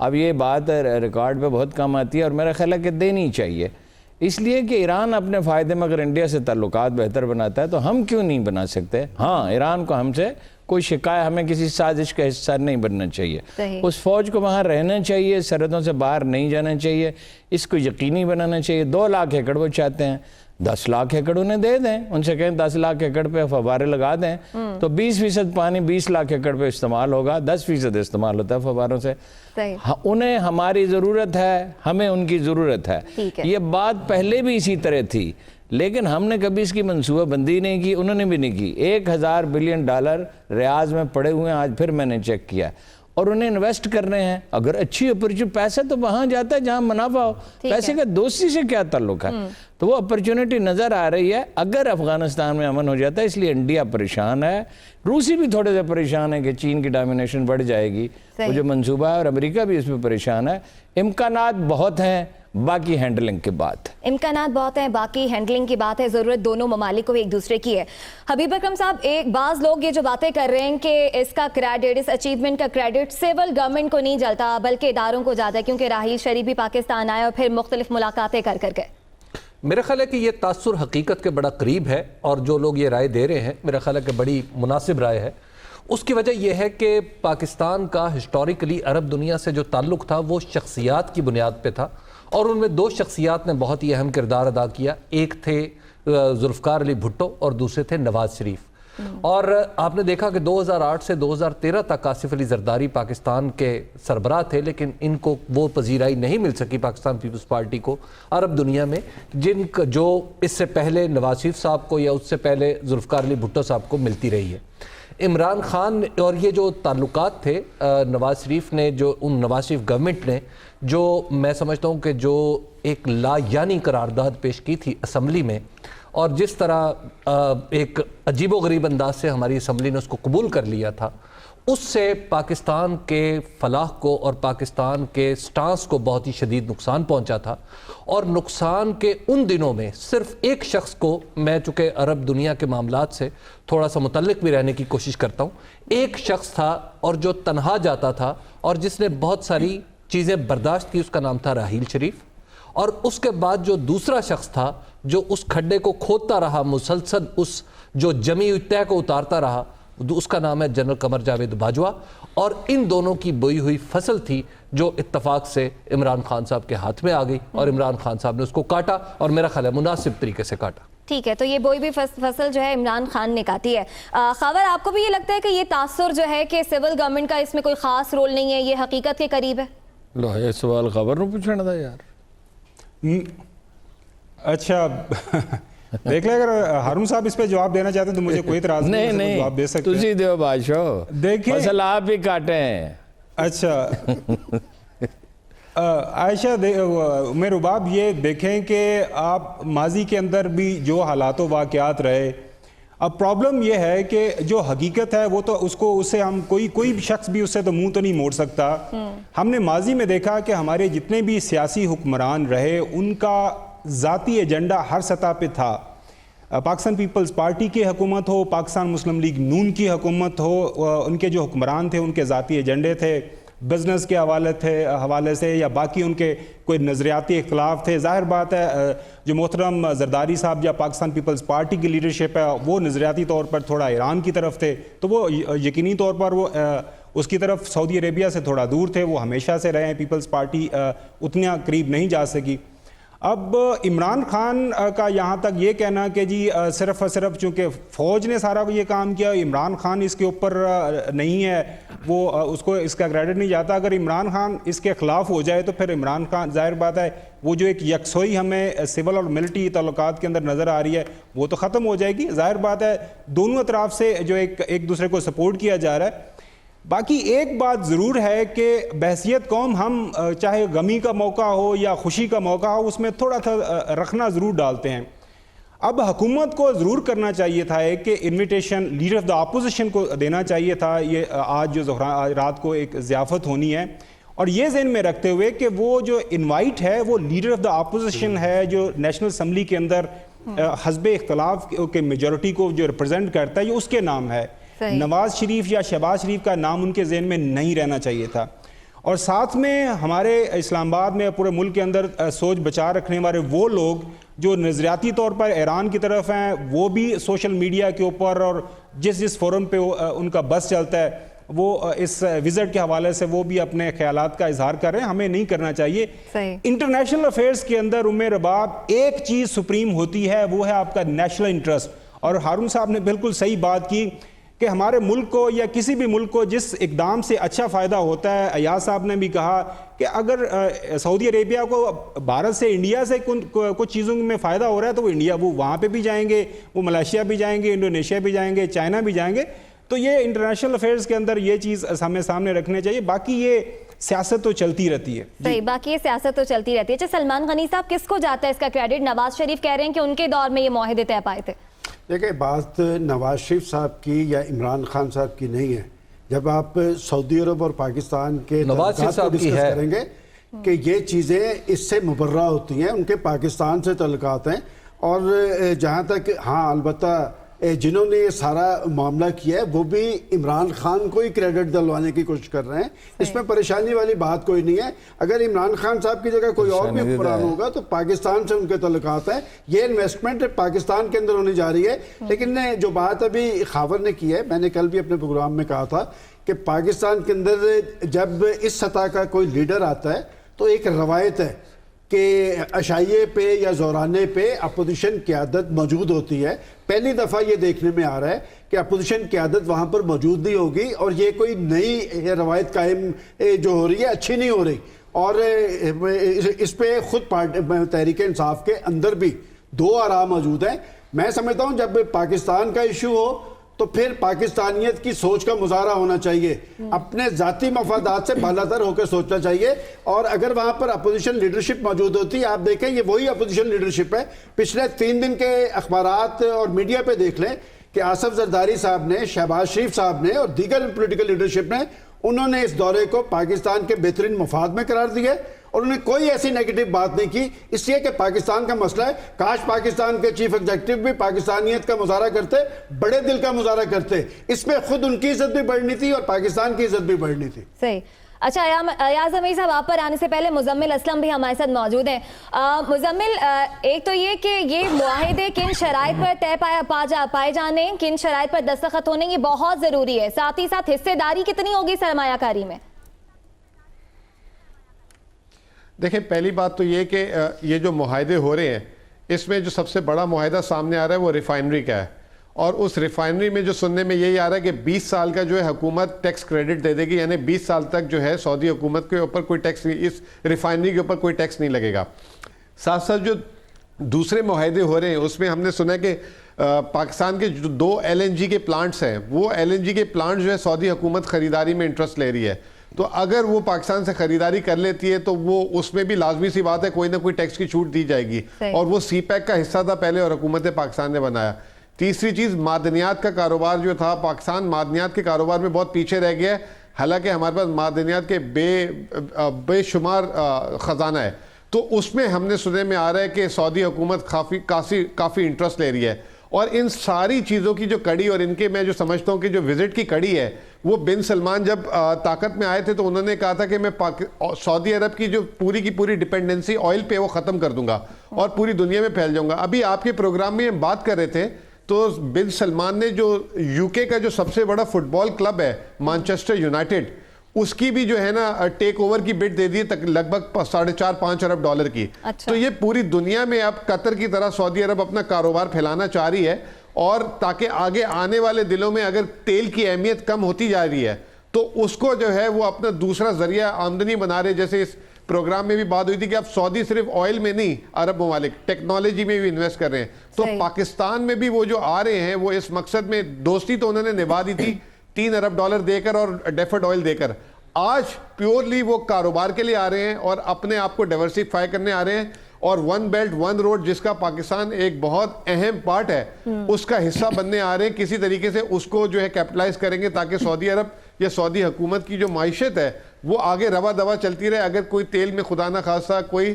اب یہ بات ریکارڈ پہ بہت کم آتی ہے اور میرا خیال ہے کہ دینی چاہیے، اس لیے کہ ایران اپنے فائدے میں اگر انڈیا سے تعلقات بہتر بناتا ہے تو ہم کیوں نہیں بنا سکتے؟ ہاں، ایران کو ہم سے کوئی شکایت، ہمیں کسی سازش کا حصہ نہیں بننا چاہیے، اس فوج کو وہاں رہنا چاہیے، سرحدوں سے باہر نہیں جانا چاہیے، اس کو یقینی بنانا چاہیے۔ 2 لاکھ ایکڑ وہ چاہتے ہیں، 10 لاکھ ایکڑ انہیں دے دیں، ان سے کہیں 10 لاکھ ایکڑ پہ فوارے لگا دیں تو 20% پانی 20 لاکھ ایکڑ پہ استعمال ہوگا، 10% استعمال ہوتا ہے فواروں سے۔ انہیں ہماری ضرورت ہے، ہمیں ان کی ضرورت ہے۔ یہ بات پہلے بھی اسی طرح تھی، لیکن ہم نے کبھی اس کی منصوبہ بندی نہیں کی، انہوں نے بھی نہیں کی۔ $1000 بلین ریاض میں پڑے ہوئے ہیں، آج پھر میں نے چیک کیا، اور انہیں انویسٹ کرنے ہیں۔ اگر اچھی اپرچونٹی، پیسہ تو وہاں جاتا ہے جہاں منافع ہو، پیسے کا دوستی سے کیا تعلق ہے؟ تو وہ اپرچونٹی نظر آ رہی ہے اگر افغانستان میں امن ہو جاتا ہے، اس لیے انڈیا پریشان ہے، روسی بھی تھوڑے سے پریشان ہے کہ چین کی ڈومینیشن بڑھ جائے گی، وہ جو منصوبہ ہے، اور امریکہ بھی اس پہ پریشان ہے۔ امکانات بہت ہیں، باقی ہینڈلنگ کی بات، امکانات بہت ہیں، باقی ہینڈلنگ کی بات ہے، ضرورت دونوں ممالک کو ایک دوسرے کی ہے۔ حبیب اکرم صاحب، ایک بعض لوگ یہ جو باتیں کر رہے ہیں کہ اس کا کریڈٹ، اس اچیومنٹ کا کریڈٹ سول گورنمنٹ کو نہیں جلتا بلکہ اداروں کو جاتا ہے، کیونکہ راحیل شریف بھی پاکستان آئے اور پھر مختلف ملاقاتیں کر گئے۔ میرا خیال ہے کہ یہ تاثر حقیقت کے بڑا قریب ہے، اور جو لوگ یہ رائے دے رہے ہیں میرا خیال ہے کہ بڑی مناسب رائے ہے۔ اس کی وجہ یہ ہے کہ پاکستان کا ہسٹوریکلی عرب دنیا سے جو تعلق تھا وہ شخصیات کی بنیاد پہ تھا، اور ان میں 2 شخصیات نے بہت ہی اہم کردار ادا کیا۔ ایک تھے ذوالفقار علی بھٹو اور دوسرے تھے نواز شریف۔ اور آپ نے دیکھا کہ 2008 سے 2013 تک آصف علی زرداری پاکستان کے سربراہ تھے، لیکن ان کو وہ پذیرائی نہیں مل سکی پاکستان پیپلز پارٹی کو عرب دنیا میں، جو اس سے پہلے نواز شریف صاحب کو یا اس سے پہلے ذوالفقار علی بھٹو صاحب کو ملتی رہی ہے۔ عمران خان اور یہ جو تعلقات تھے نواز شریف نے، جو ان نواز شریف گورنمنٹ نے جو میں سمجھتا ہوں کہ جو ایک لا یعنی قرارداد پیش کی تھی اسمبلی میں، اور جس طرح ایک عجیب و غریب انداز سے ہماری اسمبلی نے اس کو قبول کر لیا تھا، اس سے پاکستان کے فلاح کو اور پاکستان کے سٹانس کو بہت ہی شدید نقصان پہنچا تھا۔ اور نقصان کے ان دنوں میں صرف ایک شخص کو، میں چونکہ عرب دنیا کے معاملات سے تھوڑا سا متعلق بھی رہنے کی کوشش کرتا ہوں، ایک شخص تھا اور جو تنہا جاتا تھا اور جس نے بہت ساری چیزیں برداشت کی، اس کا نام تھا راحیل شریف۔ اور اس کے بعد جو دوسرا شخص تھا جو اس کھڈے کو کھودتا رہا، مسلسل اس جو جمی ہوئی تہ کو اتارتا رہا، اس کا نام ہے جنرل قمر جاوید باجوہ۔ اور ان دونوں کی بوئی ہوئی فصل تھی جو اتفاق سے عمران خان صاحب کے ہاتھ میں آ گئی، اور عمران خان صاحب نے اس کو کاٹا، اور میرا خیال ہے مناسب طریقے سے کاٹا۔ ٹھیک ہے، تو یہ بوئی بھی فصل جو ہے عمران خان نے کاٹی ہے۔ خاور، آپ کو بھی یہ لگتا ہے کہ یہ تاثر جو ہے کہ سول گورنمنٹ کا اس میں کوئی خاص رول نہیں ہے، یہ حقیقت کے قریب ہے؟ لو، یہ سوال خبر نو پوچھنا تھا یار۔ اچھا دیکھ لیں، اگر ہارون صاحب اس پہ جواب دینا چاہتے ہیں تو مجھے کوئی اعتراض نہیں، جواب دے سکتے ہیں۔ تسی دیو بادشاہ، دیکھیں فصل آپ ہی کاٹے ہیں۔ اچھا عائشہ، میرے رباب، یہ دیکھیں کہ آپ ماضی کے اندر بھی جو حالات و واقعات رہے، اب پرابلم یہ ہے کہ جو حقیقت ہے وہ تو اس سے ہم کوئی بھی شخص بھی اس سے تو منہ تو نہیں موڑ سکتا۔ ہم نے ماضی میں دیکھا کہ ہمارے جتنے بھی سیاسی حکمران رہے، ان کا ذاتی ایجنڈا ہر سطح پہ تھا۔ پاکستان پیپلز پارٹی کی حکومت ہو، پاکستان مسلم لیگ نون کی حکومت ہو، ان کے جو حکمران تھے ان کے ذاتی ایجنڈے تھے، بزنس کے حوالے سے یا باقی ان کے کوئی نظریاتی اختلاف تھے۔ ظاہر بات ہے جو محترم زرداری صاحب یا پاکستان پیپلز پارٹی کی لیڈرشپ ہے وہ نظریاتی طور پر تھوڑا ایران کی طرف تھے، تو وہ یقینی طور پر وہ اس کی طرف سعودی عربیہ سے تھوڑا دور تھے، وہ ہمیشہ سے رہے ہیں، پیپلز پارٹی اتنا قریب نہیں جا سکی۔ اب عمران خان کا یہاں تک یہ کہنا کہ جی صرف اور صرف چونکہ فوج نے سارا یہ کام کیا، عمران خان اس کے اوپر نہیں ہے، وہ اس کو اس کا کریڈٹ نہیں جاتا۔ اگر عمران خان اس کے خلاف ہو جائے تو پھر عمران خان، ظاہر بات ہے وہ جو ایک یکسوئی ہمیں سول اور ملٹری تعلقات کے اندر نظر آ رہی ہے وہ تو ختم ہو جائے گی۔ ظاہر بات ہے دونوں اطراف سے جو ایک دوسرے کو سپورٹ کیا جا رہا ہے۔ باقی ایک بات ضرور ہے کہ بحیثیت قوم ہم چاہے غمی کا موقع ہو یا خوشی کا موقع ہو، اس میں تھوڑا سا رکھنا ضرور ڈالتے ہیں۔ اب حکومت کو ضرور کرنا چاہیے تھا کہ invitation leader of the opposition کو دینا چاہیے تھا، یہ آج جو رات کو ایک ضیافت ہونی ہے، اور یہ ذہن میں رکھتے ہوئے کہ وہ جو انوائٹ ہے وہ لیڈر آف دا اپوزیشن ہے جو نیشنل اسمبلی کے اندر حزب اختلاف کے میجورٹی کو جو ریپرزینٹ کرتا ہے، یہ اس کے نام ہے۔ نواز شریف یا شہباز شریف کا نام ان کے ذہن میں نہیں رہنا چاہیے تھا۔ اور ساتھ میں ہمارے اسلام آباد میں پورے ملک کے اندر سوچ بچا رکھنے والے وہ لوگ جو نظریاتی طور پر ایران کی طرف ہیں، وہ بھی سوشل میڈیا کے اوپر اور جس فورم پہ ان کا بس چلتا ہے وہ اس وزٹ کے حوالے سے وہ بھی اپنے خیالات کا اظہار کر رہے ہیں. ہمیں نہیں کرنا چاہیے. انٹرنیشنل افیئرز کے اندر رباب ایک چیز سپریم ہوتی ہے، وہ ہے آپ کا نیشنل انٹرسٹ. اور ہارون صاحب نے بالکل صحیح بات کی کہ ہمارے ملک کو یا کسی بھی ملک کو جس اقدام سے اچھا فائدہ ہوتا ہے، ایاز صاحب نے بھی کہا کہ اگر سعودی عربیہ کو بھارت سے انڈیا سے کچھ چیزوں میں فائدہ ہو رہا ہے تو وہ انڈیا وہ وہاں پہ بھی جائیں گے، وہ ملائیشیا بھی جائیں گے، انڈونیشیا بھی جائیں گے، چائنا بھی جائیں گے. تو یہ انٹرنیشنل افیئرز کے اندر یہ چیز ہمیں سامنے رکھنے چاہیے. باقی یہ سیاست تو چلتی رہتی ہے. صحیح، باقی یہ سیاست تو چلتی رہتی ہے. اچھا، سلمان غنی صاحب کس کو جاتا ہے اس کا کریڈٹ؟ نواز شریف کہہ رہے ہیں کہ ان کے دور میں یہ معاہدے طے پائے تھے. دیکھیں، بات نواز شریف صاحب کی یا عمران خان صاحب کی نہیں ہے. جب آپ سعودی عرب اور پاکستان کے تعلقات کو ڈسکس کریں گے کہ یہ چیزیں اس سے مبرہ ہوتی ہیں، ان کے پاکستان سے تعلقات ہیں. اور جہاں تک ہاں البتہ جنہوں نے یہ سارا معاملہ کیا ہے وہ بھی عمران خان کو ہی کریڈٹ دلوانے کی کوشش کر رہے ہیں. اس میں پریشانی والی بات کوئی نہیں ہے. اگر عمران خان صاحب کی جگہ کوئی اور بھی حکمران ہوگا تو پاکستان سے ان کے تعلقات ہیں. یہ انویسٹمنٹ پاکستان کے اندر ہونی جا رہی ہے. لیکن جو بات ابھی خاور نے کی ہے، میں نے کل بھی اپنے پروگرام میں کہا تھا کہ پاکستان کے اندر جب اس سطح کا کوئی لیڈر آتا ہے تو ایک روایت ہے کہ عشائیے پہ یا زورانے پہ اپوزیشن قیادت موجود ہوتی ہے. پہلی دفعہ یہ دیکھنے میں آ رہا ہے کہ اپوزیشن قیادت وہاں پر موجود نہیں ہوگی اور یہ کوئی نئی روایت قائم جو ہو رہی ہے اچھی نہیں ہو رہی. اور اس پہ خود تحریک انصاف کے اندر بھی دو آراء موجود ہیں. میں سمجھتا ہوں جب پاکستان کا ایشو ہو تو پھر پاکستانیت کی سوچ کا مظاہرہ ہونا چاہیے، اپنے ذاتی مفادات سے بالاتر ہو کے سوچنا چاہیے. اور اگر وہاں پر اپوزیشن لیڈرشپ موجود ہوتی ہے، آپ دیکھیں یہ وہی اپوزیشن لیڈرشپ ہے. پچھلے 3 دن کے اخبارات اور میڈیا پہ دیکھ لیں کہ آصف زرداری صاحب نے، شہباز شریف صاحب نے اور دیگر پولیٹیکل لیڈرشپ نے، انہوں نے اس دورے کو پاکستان کے بہترین مفاد میں قرار دیا اور انہوں نے کوئی ایسی نیگیٹو بات نہیں کی. اس لیے کہ پاکستان کا مسئلہ ہے. کاش پاکستان کے چیف ایگزیکٹو بھی پاکستانیت کا مظاہرہ کرتے، بڑے دل کا مظاہرہ کرتے. اس میں خود ان کی عزت بھی بڑھنی تھی اور پاکستان کی عزت بھی بڑھنی تھی. صحیح. اچھا ایاز امیر صاحب، آپ پر آنے سے پہلے مزمل اسلم بھی ہمارے ساتھ موجود ہیں. مزمل، ایک تو یہ کہ یہ معاہدے کن شرائط پر طے پائے جانے، کن شرائط پر دستخط ہونے، یہ بہت ضروری ہے. ساتھ ہی ساتھ حصے داری کتنی ہوگی سرمایہ کاری میں؟ دیکھیں، پہلی بات تو یہ کہ یہ جو معاہدے ہو رہے ہیں اس میں جو سب سے بڑا معاہدہ سامنے آ رہا ہے وہ ریفائنری کا ہے. اور اس ریفائنری میں جو سننے میں یہی آ رہا ہے کہ 20 سال کا جو ہے حکومت ٹیکس کریڈٹ دے دے گی، یعنی 20 سال تک جو ہے سعودی حکومت کے اوپر کوئی ٹیکس نہیں، اس ریفائنری کے اوپر کوئی ٹیکس نہیں لگے گا. ساتھ ساتھ جو دوسرے معاہدے ہو رہے ہیں اس میں ہم نے سنا ہے کہ پاکستان کے جو 2 LNG کے پلانٹس ہیں، وہ LNG کے پلانٹ جو ہے سعودی حکومت خریداری میں انٹرسٹ لے رہی ہے. تو اگر وہ پاکستان سے خریداری کر لیتی ہے تو وہ اس میں بھی لازمی سی بات ہے کوئی نہ کوئی ٹیکس کی چھوٹ دی جائے گی. اور وہ سی پیک کا حصہ تھا پہلے اور حکومت پاکستان نے بنایا. تیسری چیز، معدنیات کا کاروبار جو تھا، پاکستان معدنیات کے کاروبار میں بہت پیچھے رہ گیا ہے. حالانکہ ہمارے پاس معدنیات کے بے شمار خزانہ ہے. تو اس میں ہم نے سننے میں آ رہا ہے کہ سعودی حکومت کافی انٹرسٹ لے رہی ہے. اور ان ساری چیزوں کی جو کڑی، اور ان کے میں جو سمجھتا ہوں کہ جو وزٹ کی کڑی ہے، وہ بن سلمان جب طاقت میں آئے تھے تو انہوں نے کہا تھا کہ میں سعودی عرب کی جو پوری پوری ڈیپینڈنسی آئل پہ وہ ختم کر دوں گا اور پوری دنیا میں پھیل جاؤں گا. ابھی آپ کے پروگرام میں ہم بات کر رہے تھے تو بن سلمان نے جو UK کا جو سب سے بڑا فٹ بال کلب ہے مانچسٹر یونائٹڈ، اس کی بھی جو ہے نا ٹیک اوور کی بٹ دے دی لگ بھگ 4.5-5 ارب ڈالر کی. تو یہ پوری دنیا میں اب قطر کی طرح سعودی عرب اپنا کاروبار پھیلانا چاہ رہی ہے. اور تاکہ آگے آنے والے دنوں میں اگر تیل کی اہمیت کم ہوتی جا رہی ہے تو اس کو جو ہے وہ اپنا دوسرا ذریعہ آمدنی بنا رہے. جیسے اس پروگرام میں بھی بات ہوئی تھی کہ اب سعودی صرف آئل میں نہیں، عرب ممالک ٹیکنالوجی میں بھی انویسٹ کر رہے ہیں. تو پاکستان میں بھی وہ جو آ رہے ہیں وہ اس مقصد میں، دوستی تو انہوں نے نبھا دی تھی 3 ارب ڈالر دے کر اور ڈیفرڈ آئل دے کر. آج پیورلی وہ کاروبار کے لیے آ رہے ہیں اور اپنے آپ کو ڈائیورسیفائی کرنے آ رہے ہیں. اور 1 بیلٹ 1 روڈ جس کا پاکستان ایک بہت اہم پارٹ ہے، اس کا حصہ بننے آ رہے ہیں. کسی طریقے سے اس کو جو ہے کیپٹلائز کریں گے تاکہ سعودی عرب یا سعودی حکومت کی جو معیشت ہے وہ آگے روا دوا چلتی رہے. اگر کوئی تیل میں خدا نہ خواستہ کوئی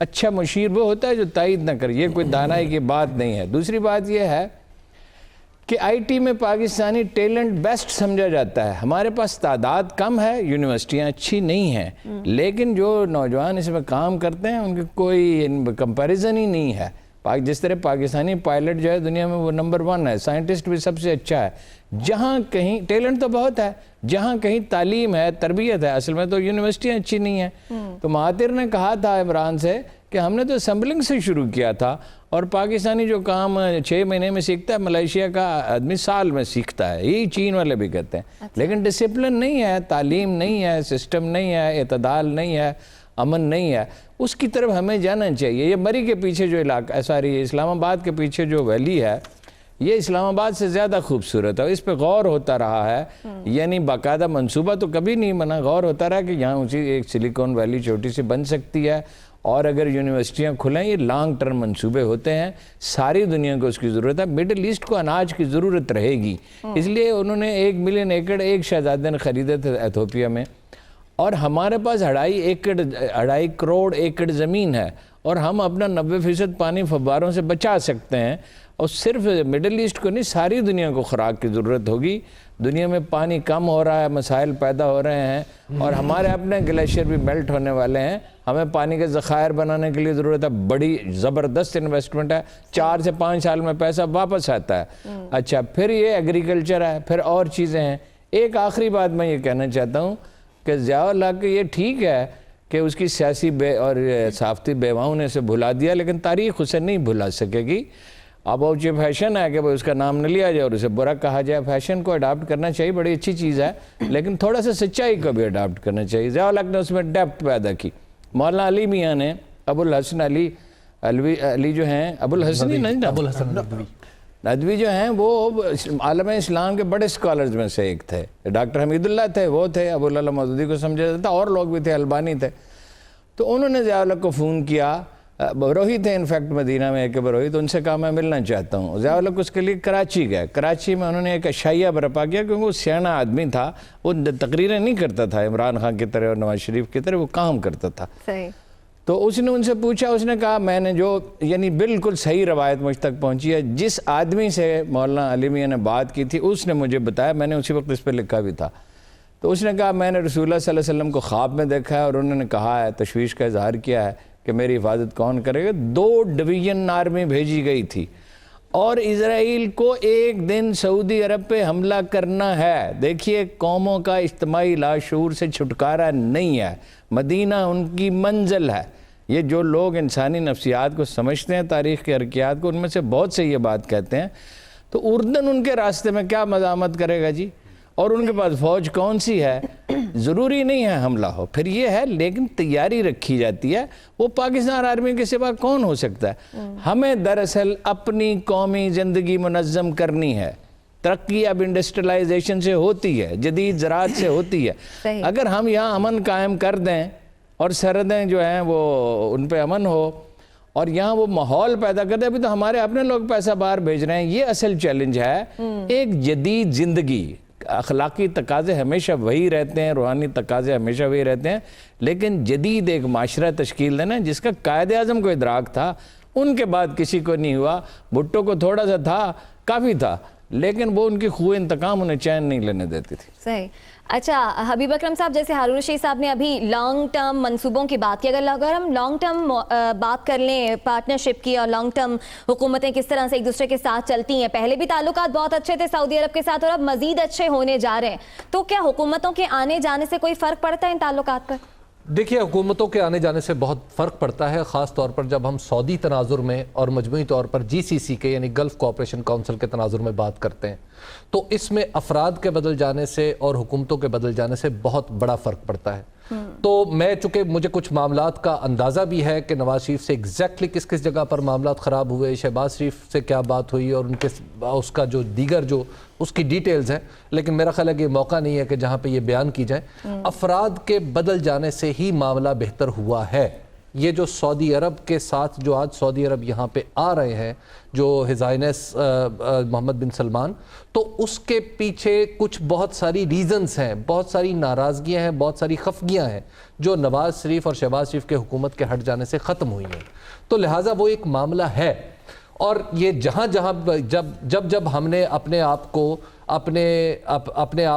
اچھا مشیر وہ ہوتا ہے جو تائید نہ کرے، یہ کوئی دانائی کی بات نہیں ہے۔ دوسری بات یہ ہے کہ آئی ٹی میں پاکستانی ٹیلنٹ بیسٹ سمجھا جاتا ہے، ہمارے پاس تعداد کم ہے، یونیورسٹیاں اچھی نہیں ہیں، لیکن جو نوجوان اس میں کام کرتے ہیں ان کی کوئی کمپیریزن ہی نہیں ہے۔ جس طرح پاکستانی پائلٹ جو ہے دنیا میں وہ نمبر 1 ہے، سائنٹسٹ بھی سب سے اچھا ہے۔ جہاں کہیں ٹیلنٹ تو بہت ہے، جہاں کہیں تعلیم ہے، تربیت ہے، اصل میں تو یونیورسٹیاں اچھی نہیں ہیں۔ تو مہاتر نے کہا تھا عمران سے کہ ہم نے تو اسمبلنگ سے شروع کیا تھا، اور پاکستانی جو کام 6 مہینے میں سیکھتا ہے ملائیشیا کا آدمی سال میں سیکھتا ہے، یہی چین والے بھی کہتے ہیں۔ لیکن ڈسپلن نہیں ہے، تعلیم نہیں ہے، سسٹم نہیں ہے، اعتدال نہیں ہے، امن نہیں ہے، اس کی طرف ہمیں جانا چاہیے۔ یہ مری کے پیچھے جو علاقہ ساری اسلام آباد کے پیچھے جو ویلی ہے یہ اسلام آباد سے زیادہ خوبصورت ہے، اس پہ غور ہوتا رہا ہے، یعنی باقاعدہ منصوبہ تو کبھی نہیں بنا، غور ہوتا رہا کہ یہاں اونچی ایک سلیکون ویلی چھوٹی سی بن سکتی ہے، اور اگر یونیورسٹیاں کھلیں یہ لانگ ٹرم منصوبے ہوتے ہیں، ساری دنیا کو اس کی ضرورت ہے، مڈل ایسٹ کو اناج کی ضرورت رہے گی، اس لیے انہوں نے 1 ملین ایکڑ ایک شہزادے نے خریدے تھے ایتھوپیا میں، اور ہمارے پاس 2.5 کروڑ ایکڑ زمین ہے، اور ہم اپنا 90% پانی فواروں سے بچا سکتے ہیں، اور صرف مڈل ایسٹ کو نہیں ساری دنیا کو خوراک کی ضرورت ہوگی۔ دنیا میں پانی کم ہو رہا ہے، مسائل پیدا ہو رہے ہیں، اور ہمارے اپنے گلیشیئر بھی میلٹ ہونے والے ہیں، ہمیں پانی کے ذخائر بنانے کے لیے ضرورت ہے، بڑی زبردست انویسٹمنٹ ہے، 4 سے 5 سال میں پیسہ واپس آتا ہے۔ اچھا پھر یہ ایگریکلچر ہے، پھر اور چیزیں ہیں۔ ایک آخری بات میں یہ کہنا چاہتا ہوں کہ ضیاء الحق یہ ٹھیک ہے کہ اس کی سیاسی اور صحافتی بیواؤں نے اسے بھلا دیا، لیکن تاریخ اسے نہیں بھلا سکے گی۔ اب وہ جو فیشن ہے کہ وہ اس کا نام نہ لیا جائے اور اسے برا کہا جائے، فیشن کو اڈاپٹ کرنا چاہیے، بڑی اچھی چیز ہے، لیکن تھوڑا سا سچائی کو بھی اڈاپٹ کرنا چاہیے۔ ضیاء الحق نے اس میں ڈیپتھ پیدا کی۔ مولانا علی میاں نے ابو الحسن علی جو ہیں، ابو الحسن ندوی جو ہیں وہ عالم اسلام کے بڑے اسکالرز میں سے ایک تھے، ڈاکٹر حمید اللہ تھے، وہ تھے، ابو اللہ مودودی کو سمجھا جاتا تھا، اور لوگ بھی تھے، البانی تھے۔ تو انہوں نے ضیاء الحق کو فون کیا، بروہی تھے انفیکٹ مدینہ میں ایک بروہی، تو ان سے کہا میں ملنا چاہتا ہوں۔ ضیاء الحق اس کے لیے کراچی گئے، کراچی میں انہوں نے ایک اشائیہ برپا کیا، کیونکہ وہ سیاح آدمی تھا، وہ تقریریں نہیں کرتا تھا عمران خان کی طرح اور نواز شریف کی طرح، وہ کام کرتا تھا۔ تو اس نے ان سے پوچھا، اس نے کہا میں نے جو یعنی بالکل صحیح روایت مجھ تک پہنچی ہے، جس آدمی سے مولانا علی میاں نے بات کی تھی اس نے مجھے بتایا، میں نے اسی وقت اس پہ لکھا بھی تھا۔ تو اس نے کہا میں نے رسول اللہ صلی اللہ علیہ وسلم کو خواب میں دیکھا ہے، اور انہوں نے کہا ہے، تشویش کا اظہار کیا ہے کہ میری حفاظت کون کرے گا۔ 2 ڈویژن آرمی بھیجی گئی تھی، اور اسرائیل کو ایک دن سعودی عرب پہ حملہ کرنا ہے۔ دیکھیے قوموں کا اجتماعی لاشعور سے چھٹکارا نہیں ہے، مدینہ ان کی منزل ہے۔ یہ جو لوگ انسانی نفسیات کو سمجھتے ہیں، تاریخ کے حرکیات کو، ان میں سے بہت سے یہ بات کہتے ہیں۔ تو اردن ان کے راستے میں کیا مزاحمت کرے گا جی، اور ان کے پاس فوج کون سی ہے؟ ضروری نہیں ہے حملہ ہو، پھر یہ ہے، لیکن تیاری رکھی جاتی ہے۔ وہ پاکستان آرمی کے سوا کون ہو سکتا ہے؟ ہمیں دراصل اپنی قومی زندگی منظم کرنی ہے۔ ترقی اب انڈسٹریلائزیشن سے ہوتی ہے، جدید زراعت سے ہوتی ہے۔ اگر ہم یہاں امن قائم کر دیں اور سرحدیں جو ہیں وہ ان پہ امن ہو، اور یہاں وہ ماحول پیدا کر دیں، ابھی تو ہمارے اپنے لوگ پیسہ باہر بھیج رہے ہیں، یہ اصل چیلنج ہے۔ ایک جدید زندگی، اخلاقی تقاضے ہمیشہ وہی رہتے ہیں، روحانی تقاضے ہمیشہ وہی رہتے ہیں، لیکن جدید ایک معاشرہ تشکیل دینا جس کا قائد اعظم کو ادراک تھا، ان کے بعد کسی کو نہیں ہوا۔ بھٹو کو تھوڑا سا تھا، کافی تھا، لیکن وہ ان کی خوہ انتقام انہیں چین نہیں لینے دیتی تھی۔ صحیح۔ اچھا حبیب اکرم صاحب، جیسے ہارون رشید صاحب نے ابھی لانگ ٹرم منصوبوں کی بات کی، اگر ہم لانگ ٹرم بات کر لیں پارٹنرشپ کی، اور لانگ ٹرم حکومتیں کس طرح سے ایک دوسرے کے ساتھ چلتی ہیں، پہلے بھی تعلقات بہت اچھے تھے سعودی عرب کے ساتھ، اور اب مزید اچھے ہونے جا رہے ہیں، تو کیا حکومتوں کے آنے جانے سے کوئی فرق پڑتا ہے ان تعلقات پر؟ دیکھیے حکومتوں کے آنے جانے سے بہت فرق پڑتا ہے، خاص طور پر جب ہم سعودی تناظر میں اور مجموعی طور پر GCC کے یعنی گلف کوآپریشن کونسل کے تناظر میں بات کرتے ہیں، تو اس میں افراد کے بدل جانے سے اور حکومتوں کے بدل جانے سے بہت بڑا فرق پڑتا ہے۔ تو میں چونکہ مجھے کچھ معاملات کا اندازہ بھی ہے کہ نواز شریف سے ایگزیکٹلی کس کس جگہ پر معاملات خراب ہوئے، شہباز شریف سے کیا بات ہوئی، اور ان کے اس کا جو دیگر جو اس کی ڈیٹیلز ہیں، لیکن میرا خیال ہے کہ یہ موقع نہیں ہے کہ جہاں پہ یہ بیان کی جائے۔ افراد کے بدل جانے سے ہی معاملہ بہتر ہوا ہے، یہ جو سعودی عرب کے ساتھ جو آج سعودی عرب یہاں پہ آ رہے ہیں جو ہز ہائنس محمد بن سلمان، تو اس کے پیچھے کچھ بہت ساری ریزنز ہیں، بہت ساری ناراضگیاں ہیں، بہت ساری خفگیاں ہیں جو نواز شریف اور شہباز شریف کے حکومت کے ہٹ جانے سے ختم ہوئی ہیں. تو لہٰذا وہ ایک معاملہ ہے، اور یہ جہاں جب ہم نے اپنے آپ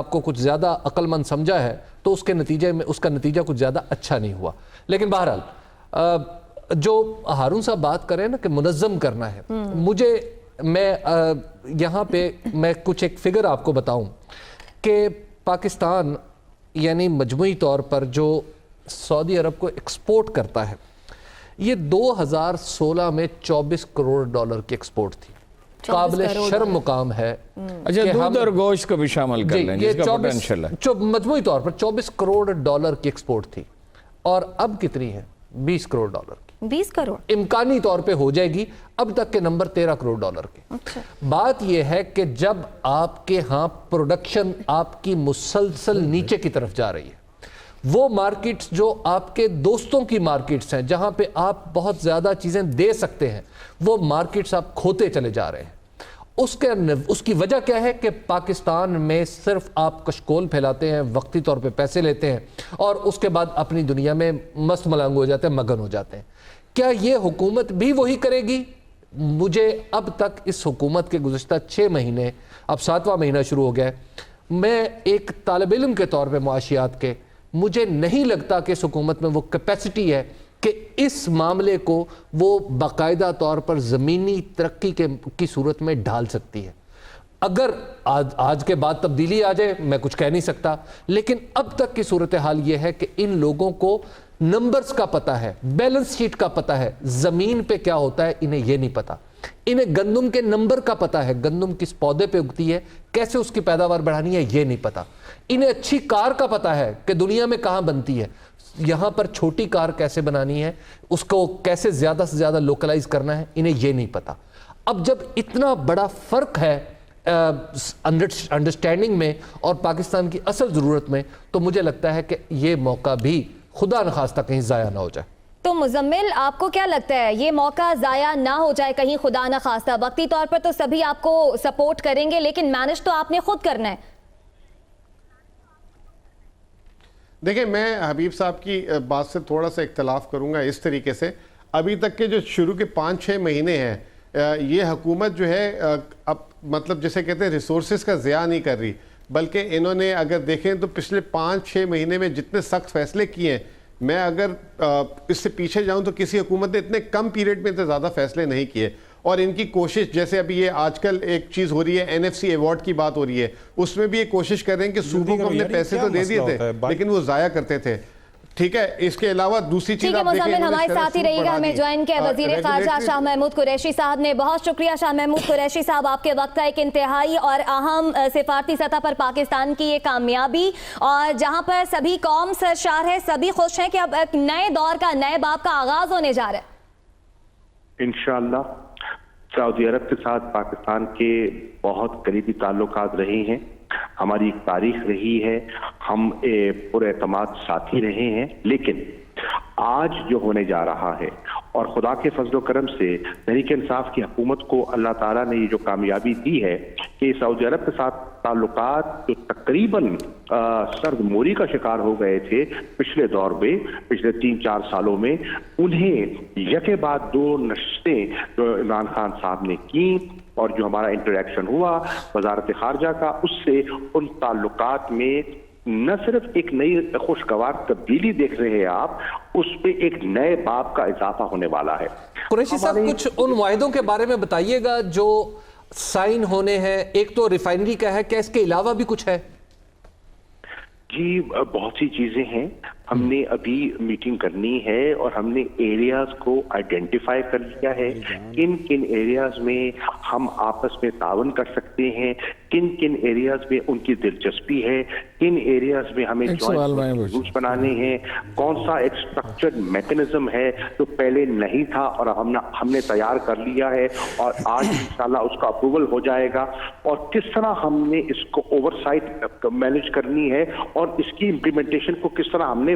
کو کچھ زیادہ عقل مند سمجھا ہے تو اس کے نتیجے میں اس کا نتیجہ کچھ زیادہ اچھا نہیں ہوا. لیکن بہرحال جو ہارون صاحب بات کریں نا کہ منظم کرنا ہے، میں یہاں پہ میں کچھ ایک فگر آپ کو بتاؤں کہ پاکستان یعنی مجموعی طور پر جو سعودی عرب کو ایکسپورٹ کرتا ہے، یہ 2016 میں 24 کروڑ ڈالر کی ایکسپورٹ تھی. قابل شرم مقام ہے. اچھا دودھ اور گوشت کو بھی شامل کر لیں جس کا پوٹینشل ہے. مجموعی طور پر 24 کروڑ ڈالر کی ایکسپورٹ تھی، اور اب کتنی ہے؟ 20 کروڑ ڈالر کی. 20 کروڑ امکانی طور پہ ہو جائے گی. اب تک کے نمبر 13 کروڑ ڈالر کے. بات یہ ہے کہ جب آپ کے ہاں پروڈکشن آپ کی مسلسل نیچے کی طرف جا رہی ہے، وہ مارکیٹس جو آپ کے دوستوں کی مارکیٹس ہیں جہاں پہ آپ بہت زیادہ چیزیں دے سکتے ہیں، وہ مارکیٹس آپ کھوتے چلے جا رہے ہیں. اس کی وجہ کیا ہے کہ پاکستان میں صرف آپ کشکول پھیلاتے ہیں، وقتی طور پہ پیسے لیتے ہیں، اور اس کے بعد اپنی دنیا میں مست ملنگ ہو جاتے ہیں، مگن ہو جاتے ہیں. کیا یہ حکومت بھی وہی کرے گی؟ مجھے اب تک اس حکومت کے گزشتہ 6 مہینے، اب 7واں مہینہ شروع ہو گیا ہے، میں ایک طالب علم کے طور پہ معاشیات کے، مجھے نہیں لگتا کہ اس حکومت میں وہ کیپیسٹی ہے کہ اس معاملے کو وہ باقاعدہ طور پر زمینی ترقی کی صورت میں ڈھال سکتی ہے. اگر آج کے بعد تبدیلی آ جائے میں کچھ کہہ نہیں سکتا، لیکن اب تک کی صورتحال یہ ہے کہ ان لوگوں کو نمبرز کا پتہ ہے، بیلنس شیٹ کا پتہ ہے، زمین پہ کیا ہوتا ہے انہیں یہ نہیں پتا. انہیں گندم کے نمبر کا پتہ ہے، گندم کس پودے پہ اگتی ہے، کیسے اس کی پیداوار بڑھانی ہے یہ نہیں پتا. انہیں اچھی کار کا پتہ ہے کہ دنیا میں کہاں بنتی ہے، یہاں پر چھوٹی کار کیسے بنانی ہے، اس کو کیسے زیادہ سے زیادہ لوکلائز کرنا ہے، انہیں یہ نہیں پتا. اب جب اتنا بڑا فرق ہے انڈرسٹینڈنگ میں اور پاکستان کی اصل ضرورت میں، تو مجھے لگتا ہے کہ یہ موقع بھی خدا نخواستہ کہیں ضائع نہ ہو جائے. تو مزمل آپ کو کیا لگتا ہے یہ موقع ضائع نہ ہو جائے کہیں خدا نہ خواستہ؟ وقتی طور پر تو سبھی آپ کو سپورٹ کریں گے، لیکن مینج تو آپ نے خود کرنا ہے. دیکھیں میں حبیب صاحب کی بات سے تھوڑا سا اختلاف کروں گا اس طریقے سے. ابھی تک کے جو شروع کے 5-6 مہینے ہیں، یہ حکومت جو ہے اب مطلب جسے کہتے ہیں ریسورسز کا ضیاع نہیں کر رہی، بلکہ انہوں نے اگر دیکھیں تو پچھلے 5-6 مہینے میں جتنے سخت فیصلے کیے ہیں، میں اگر اس سے پیچھے جاؤں تو کسی حکومت نے اتنے کم پیریڈ میں اتنے زیادہ فیصلے نہیں کیے. اور ان کی کوشش، جیسے ابھی یہ آج کل ایک چیز ہو رہی ہے NFC ایوارڈ کی بات ہو رہی ہے، اس میں بھی یہ کوشش کر رہے ہیں کہ صوبوں کو ہم نے پیسے تو دے دیے تھے لیکن وہ ضائع کرتے تھے. ٹھیک ہے، اس کے علاوہ دوسری چیز آپ دیکھیں، مزمل ہمارے ساتھ ہی رہی گا. ہمیں جوائن کیا وزیر خارجہ شاہ محمود قریشی صاحب نے. بہت شکریہ شاہ محمود قریشی صاحب، آپ کے وقت کا ایک انتہائی اور اہم سفارتی سطح پر پاکستان کی یہ کامیابی، اور جہاں پر سبھی قوم سرشار ہے، سبھی خوش ہیں کہ اب ایک نئے دور کا، نئے باب کا آغاز ہونے جا رہا ہے. انشاءاللہ سعودی عرب کے ساتھ پاکستان کے بہت قریبی تعلقات رہے ہیں، ہماری ایک تاریخ رہی ہے، ہم پر اعتماد ساتھی رہے ہیں. لیکن آج جو ہونے جا رہا ہے، اور خدا کے فضل و کرم سے تحریک انصاف کی حکومت کو اللہ تعالیٰ نے یہ جو کامیابی دی ہے کہ سعودی عرب کے ساتھ تعلقات جو تقریباً سرد موری کا شکار ہو گئے تھے پچھلے دور میں، پچھلے 3-4 سالوں میں، انہیں یکے بعد 2 نشستیں جو عمران خان صاحب نے کی اور جو ہمارا انٹریکشن ہوا وزارت خارجہ کا، اس سے ان تعلقات میں نہ صرف ایک نئی خوشگوار تبدیلی دیکھ رہے ہیں آپ، اس پہ ایک نئے باب کا اضافہ ہونے والا ہے. قریشی صاحب کچھ ان معاہدوں کے بارے میں بتائیے گا جو سائن ہونے ہیں. ایک تو ریفائنری کا ہے، کیا اس کے علاوہ بھی کچھ ہے؟ جی بہت سی چیزیں ہیں. ہم نے ابھی میٹنگ کرنی ہے اور ہم نے ایریاز کو آئیڈینٹیفائی کر لیا ہے، کن کن ایریاز میں ہم آپس میں تعاون کر سکتے ہیں، کن کن ایریاز میں ان کی دلچسپی ہے، کن ایریاز میں ہمیں جوائنٹ رولز بنانے ہیں، کون سا ایک اسٹرکچرڈ میکنزم ہے جو پہلے نہیں تھا اور ہم نے تیار کر لیا ہے اور آج انشاءاللہ اس کا اپروول ہو جائے گا، اور کس طرح ہم نے اس کو اوور سائٹ مینیج کرنی ہے اور اس کی امپلیمنٹیشن کو کس طرح ہم نے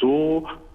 2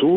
2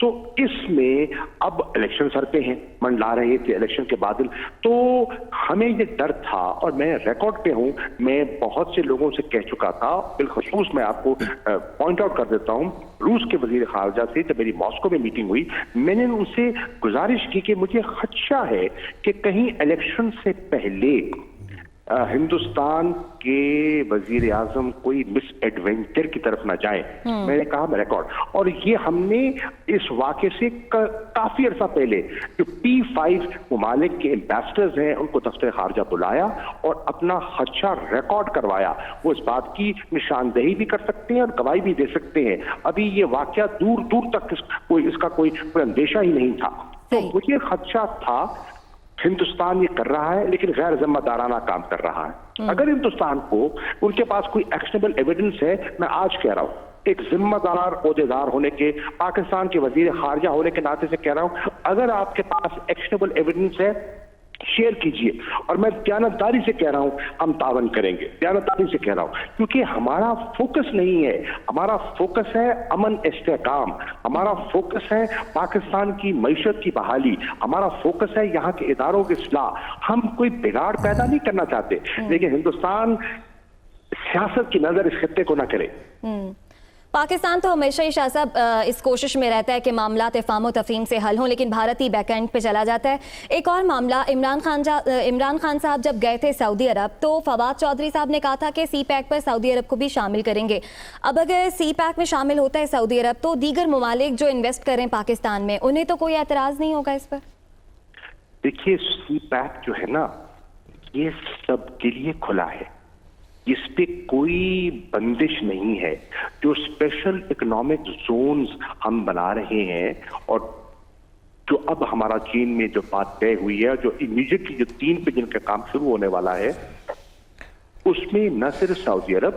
تو اس میں اب الیکشن سر پہ ہیں، منڈلا رہے تھے الیکشن کے بادل، تو ہمیں یہ ڈر تھا، اور میں ریکارڈ پہ ہوں، میں بہت سے لوگوں سے کہہ چکا تھا، بالخصوص میں آپ کو پوائنٹ آؤٹ کر دیتا ہوں، روس کے وزیر خارجہ سے جب میری ماسکو میں میٹنگ ہوئی، میں نے ان سے گزارش کی کہ مجھے خدشہ ہے کہ کہیں الیکشن سے پہلے ہندوستان کے وزیر اعظم کوئی مس ایڈونچر کی طرف نہ جائیں۔ میں نے کہا میں ریکارڈ، اور یہ ہم نے اس واقعے سے کافی عرصہ پہلے جو P5 ممالک کے ایمبیسڈرز ہیں ان کو دفتر خارجہ بلایا اور اپنا خدشہ ریکارڈ کروایا۔ وہ اس بات کی نشاندہی بھی کر سکتے ہیں اور گواہی بھی دے سکتے ہیں۔ ابھی یہ واقعہ دور دور تک اس کا کوئی اندیشہ ہی نہیں تھا۔ تو مجھے خدشہ تھا ہندوستان یہ کر رہا ہے لیکن غیر ذمہ دارانہ کام کر رہا ہے۔ اگر ہندوستان کو ان کے پاس کوئی ایکشنیبل ایویڈنس ہے، میں آج کہہ رہا ہوں ایک ذمہ دار عہدیدار ہونے کے، پاکستان کے وزیر خارجہ ہونے کے ناطے سے کہہ رہا ہوں، اگر آپ کے پاس ایکشنیبل ایویڈنس ہے شیئر کیجئے، اور میں دیانتداری سے کہہ رہا ہوں ہم تعاون کریں گے، دیانتداری سے کہہ رہا ہوں، کیونکہ ہمارا فوکس نہیں ہے، ہمارا فوکس ہے امن استحکام، ہمارا فوکس ہے پاکستان کی معیشت کی بحالی، ہمارا فوکس ہے یہاں کے اداروں کی اصلاح۔ ہم کوئی بگاڑ پیدا نہیں کرنا چاہتے، لیکن ہندوستان سیاست کی نظر اس خطے کو نہ کرے۔ پاکستان تو ہمیشہ ہی شاہ صاحب اس کوشش میں رہتا ہے کہ معاملات افہام و تفہیم سے حل ہوں، لیکن بھارت ہی بیک اینڈ پہ چلا جاتا ہے۔ ایک اور معاملہ، عمران خان صاحب جب گئے تھے سعودی عرب تو فواد چودھری صاحب نے کہا تھا کہ سی پیک پر سعودی عرب کو بھی شامل کریں گے۔ اب اگر سی پیک میں شامل ہوتا ہے سعودی عرب تو دیگر ممالک جو انویسٹ کر رہے ہیں پاکستان میں، انہیں تو کوئی اعتراض نہیں ہوگا اس پر؟ دیکھیے سی پیک جو ہے نا یہ سب کے لیے کھلا ہے، اس پہ کوئی بندش نہیں ہے۔ جو اسپیشل اکنامک زونز ہم بنا رہے ہیں اور جو اب ہمارا چین میں جو بات طے ہوئی ہے، جو امیڈیٹلی جو 3 پہ جن کا کام شروع ہونے والا ہے، اس میں نہ صرف سعودی عرب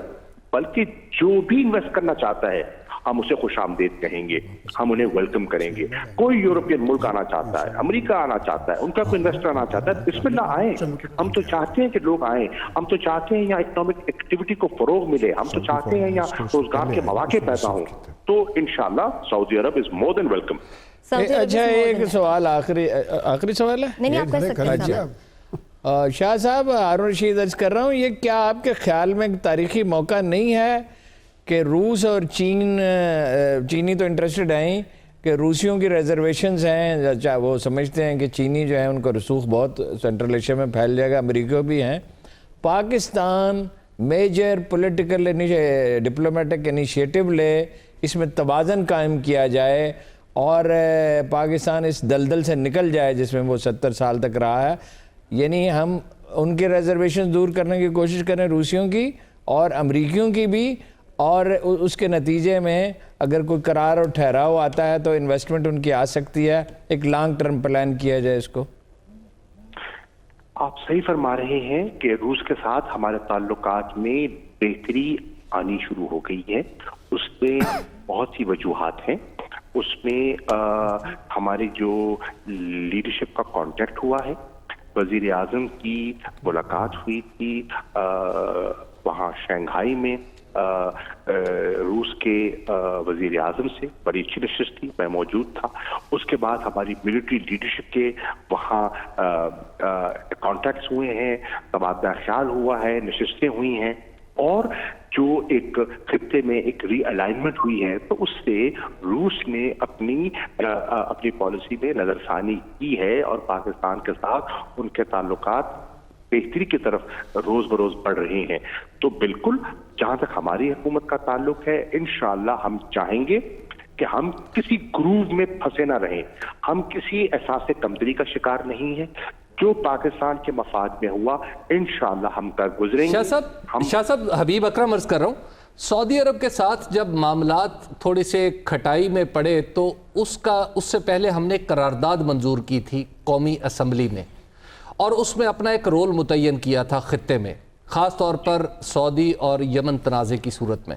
بلکہ جو بھی انویسٹ کرنا چاہتا ہے ہم اسے خوش آمدید کہیں گے، ہم انہیں ویلکم کریں گے۔ کوئی یورپین ملک آنا چاہتا ہے، امریکہ آنا چاہتا ہے، ان کا کوئی انویسٹر آنا چاہتا ہے، بسم اللہ آئیں۔ ہم تو چاہتے ہیں کہ لوگ آئیں، ہم تو چاہتے ہیں یہاں اکنامک ایکٹیویٹی کو فروغ ملے، ہم تو چاہتے ہیں یہاں روزگار کے مواقع پیدا ہوں۔ تو انشاءاللہ سعودی عرب از مور دین ویلکم۔ اچھا ایک سوال، آخری سوال ہے، نہیں آپ کر سکتے ہیں۔ شاہ صاحب، ہارون رشید عرض کر رہا ہوں، یہ کیا آپ کے خیال میں ایک تاریخی موقع نہیں ہے کہ روس اور چینی تو انٹرسٹڈ ہیں کہ روسیوں کی ریزرویشنز ہیں، وہ سمجھتے ہیں کہ چینی جو ہے ان کا رسوخ بہت سینٹرل ایشیا میں پھیل جائے گا، امریکہ بھی ہیں، Pakistan major political diplomatic initiative لے، اس میں توازن قائم کیا جائے اور پاکستان اس دلدل سے نکل جائے جس میں وہ 70 سال تک رہا ہے، یعنی ہم ان کے ریزرویشن دور کرنے کی کوشش کریں روسیوں کی اور امریکیوں کی بھی، اور اس کے نتیجے میں اگر کوئی قرار اور ٹھہراؤ آتا ہے تو انویسٹمنٹ ان کی آ سکتی ہے، ایک لانگ ٹرم پلان کیا جائے اس کو۔ آپ صحیح فرما رہے ہیں کہ روس کے ساتھ ہمارے تعلقات میں بہتری آنی شروع ہو گئی ہے، اس میں بہت سی وجوہات ہیں۔ اس میں ہماری جو لیڈرشپ کا کانٹیکٹ ہوا ہے، وزیر اعظم کی ملاقات ہوئی تھی وہاں شنگھائی میں روس کے وزیر اعظم سے، بڑی اچھی نشست تھی، میں موجود تھا۔ اس کے بعد ہماری ملٹری لیڈرشپ کے وہاں کانٹیکٹس ہوئے ہیں، تبادلہ خیال ہوا ہے، نشستیں ہوئی ہیں، اور جو ایک خطے میں ایک ری الائنمنٹ ہوئی ہے، تو اس سے روس نے اپنی پالیسی میں نظر ثانی کی ہے اور پاکستان کے ساتھ ان کے تعلقات بہتری کی طرف روز بروز بڑھ رہے ہیں۔ تو بالکل جہاں تک ہماری حکومت کا تعلق ہے، انشاءاللہ ہم چاہیں گے کہ ہم کسی گروو میں پھنسے نہ رہیں، ہم کسی احساس کمتری کا شکار نہیں ہیں، جو پاکستان کے مفاد میں ہوا انشاءاللہ ہم کر گزریں گے۔ شاہ صاحب، حبیب اکرم عرض کر رہا ہوں، سعودی عرب کے ساتھ جب معاملات تھوڑے سے کھٹائی میں پڑے تو اس سے پہلے ہم نے قرارداد منظور کی تھی قومی اسمبلی میں، اور اس میں اپنا ایک رول متعین کیا تھا خطے میں، خاص طور پر سعودی اور یمن تنازع کی صورت میں۔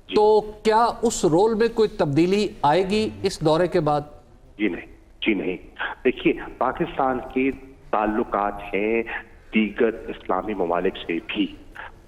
تو کیا اس رول میں کوئی تبدیلی آئے گی اس دورے کے بعد؟ جی نہیں۔ دیکھیے، پاکستان کے تعلقات ہیں دیگر اسلامی ممالک سے بھی،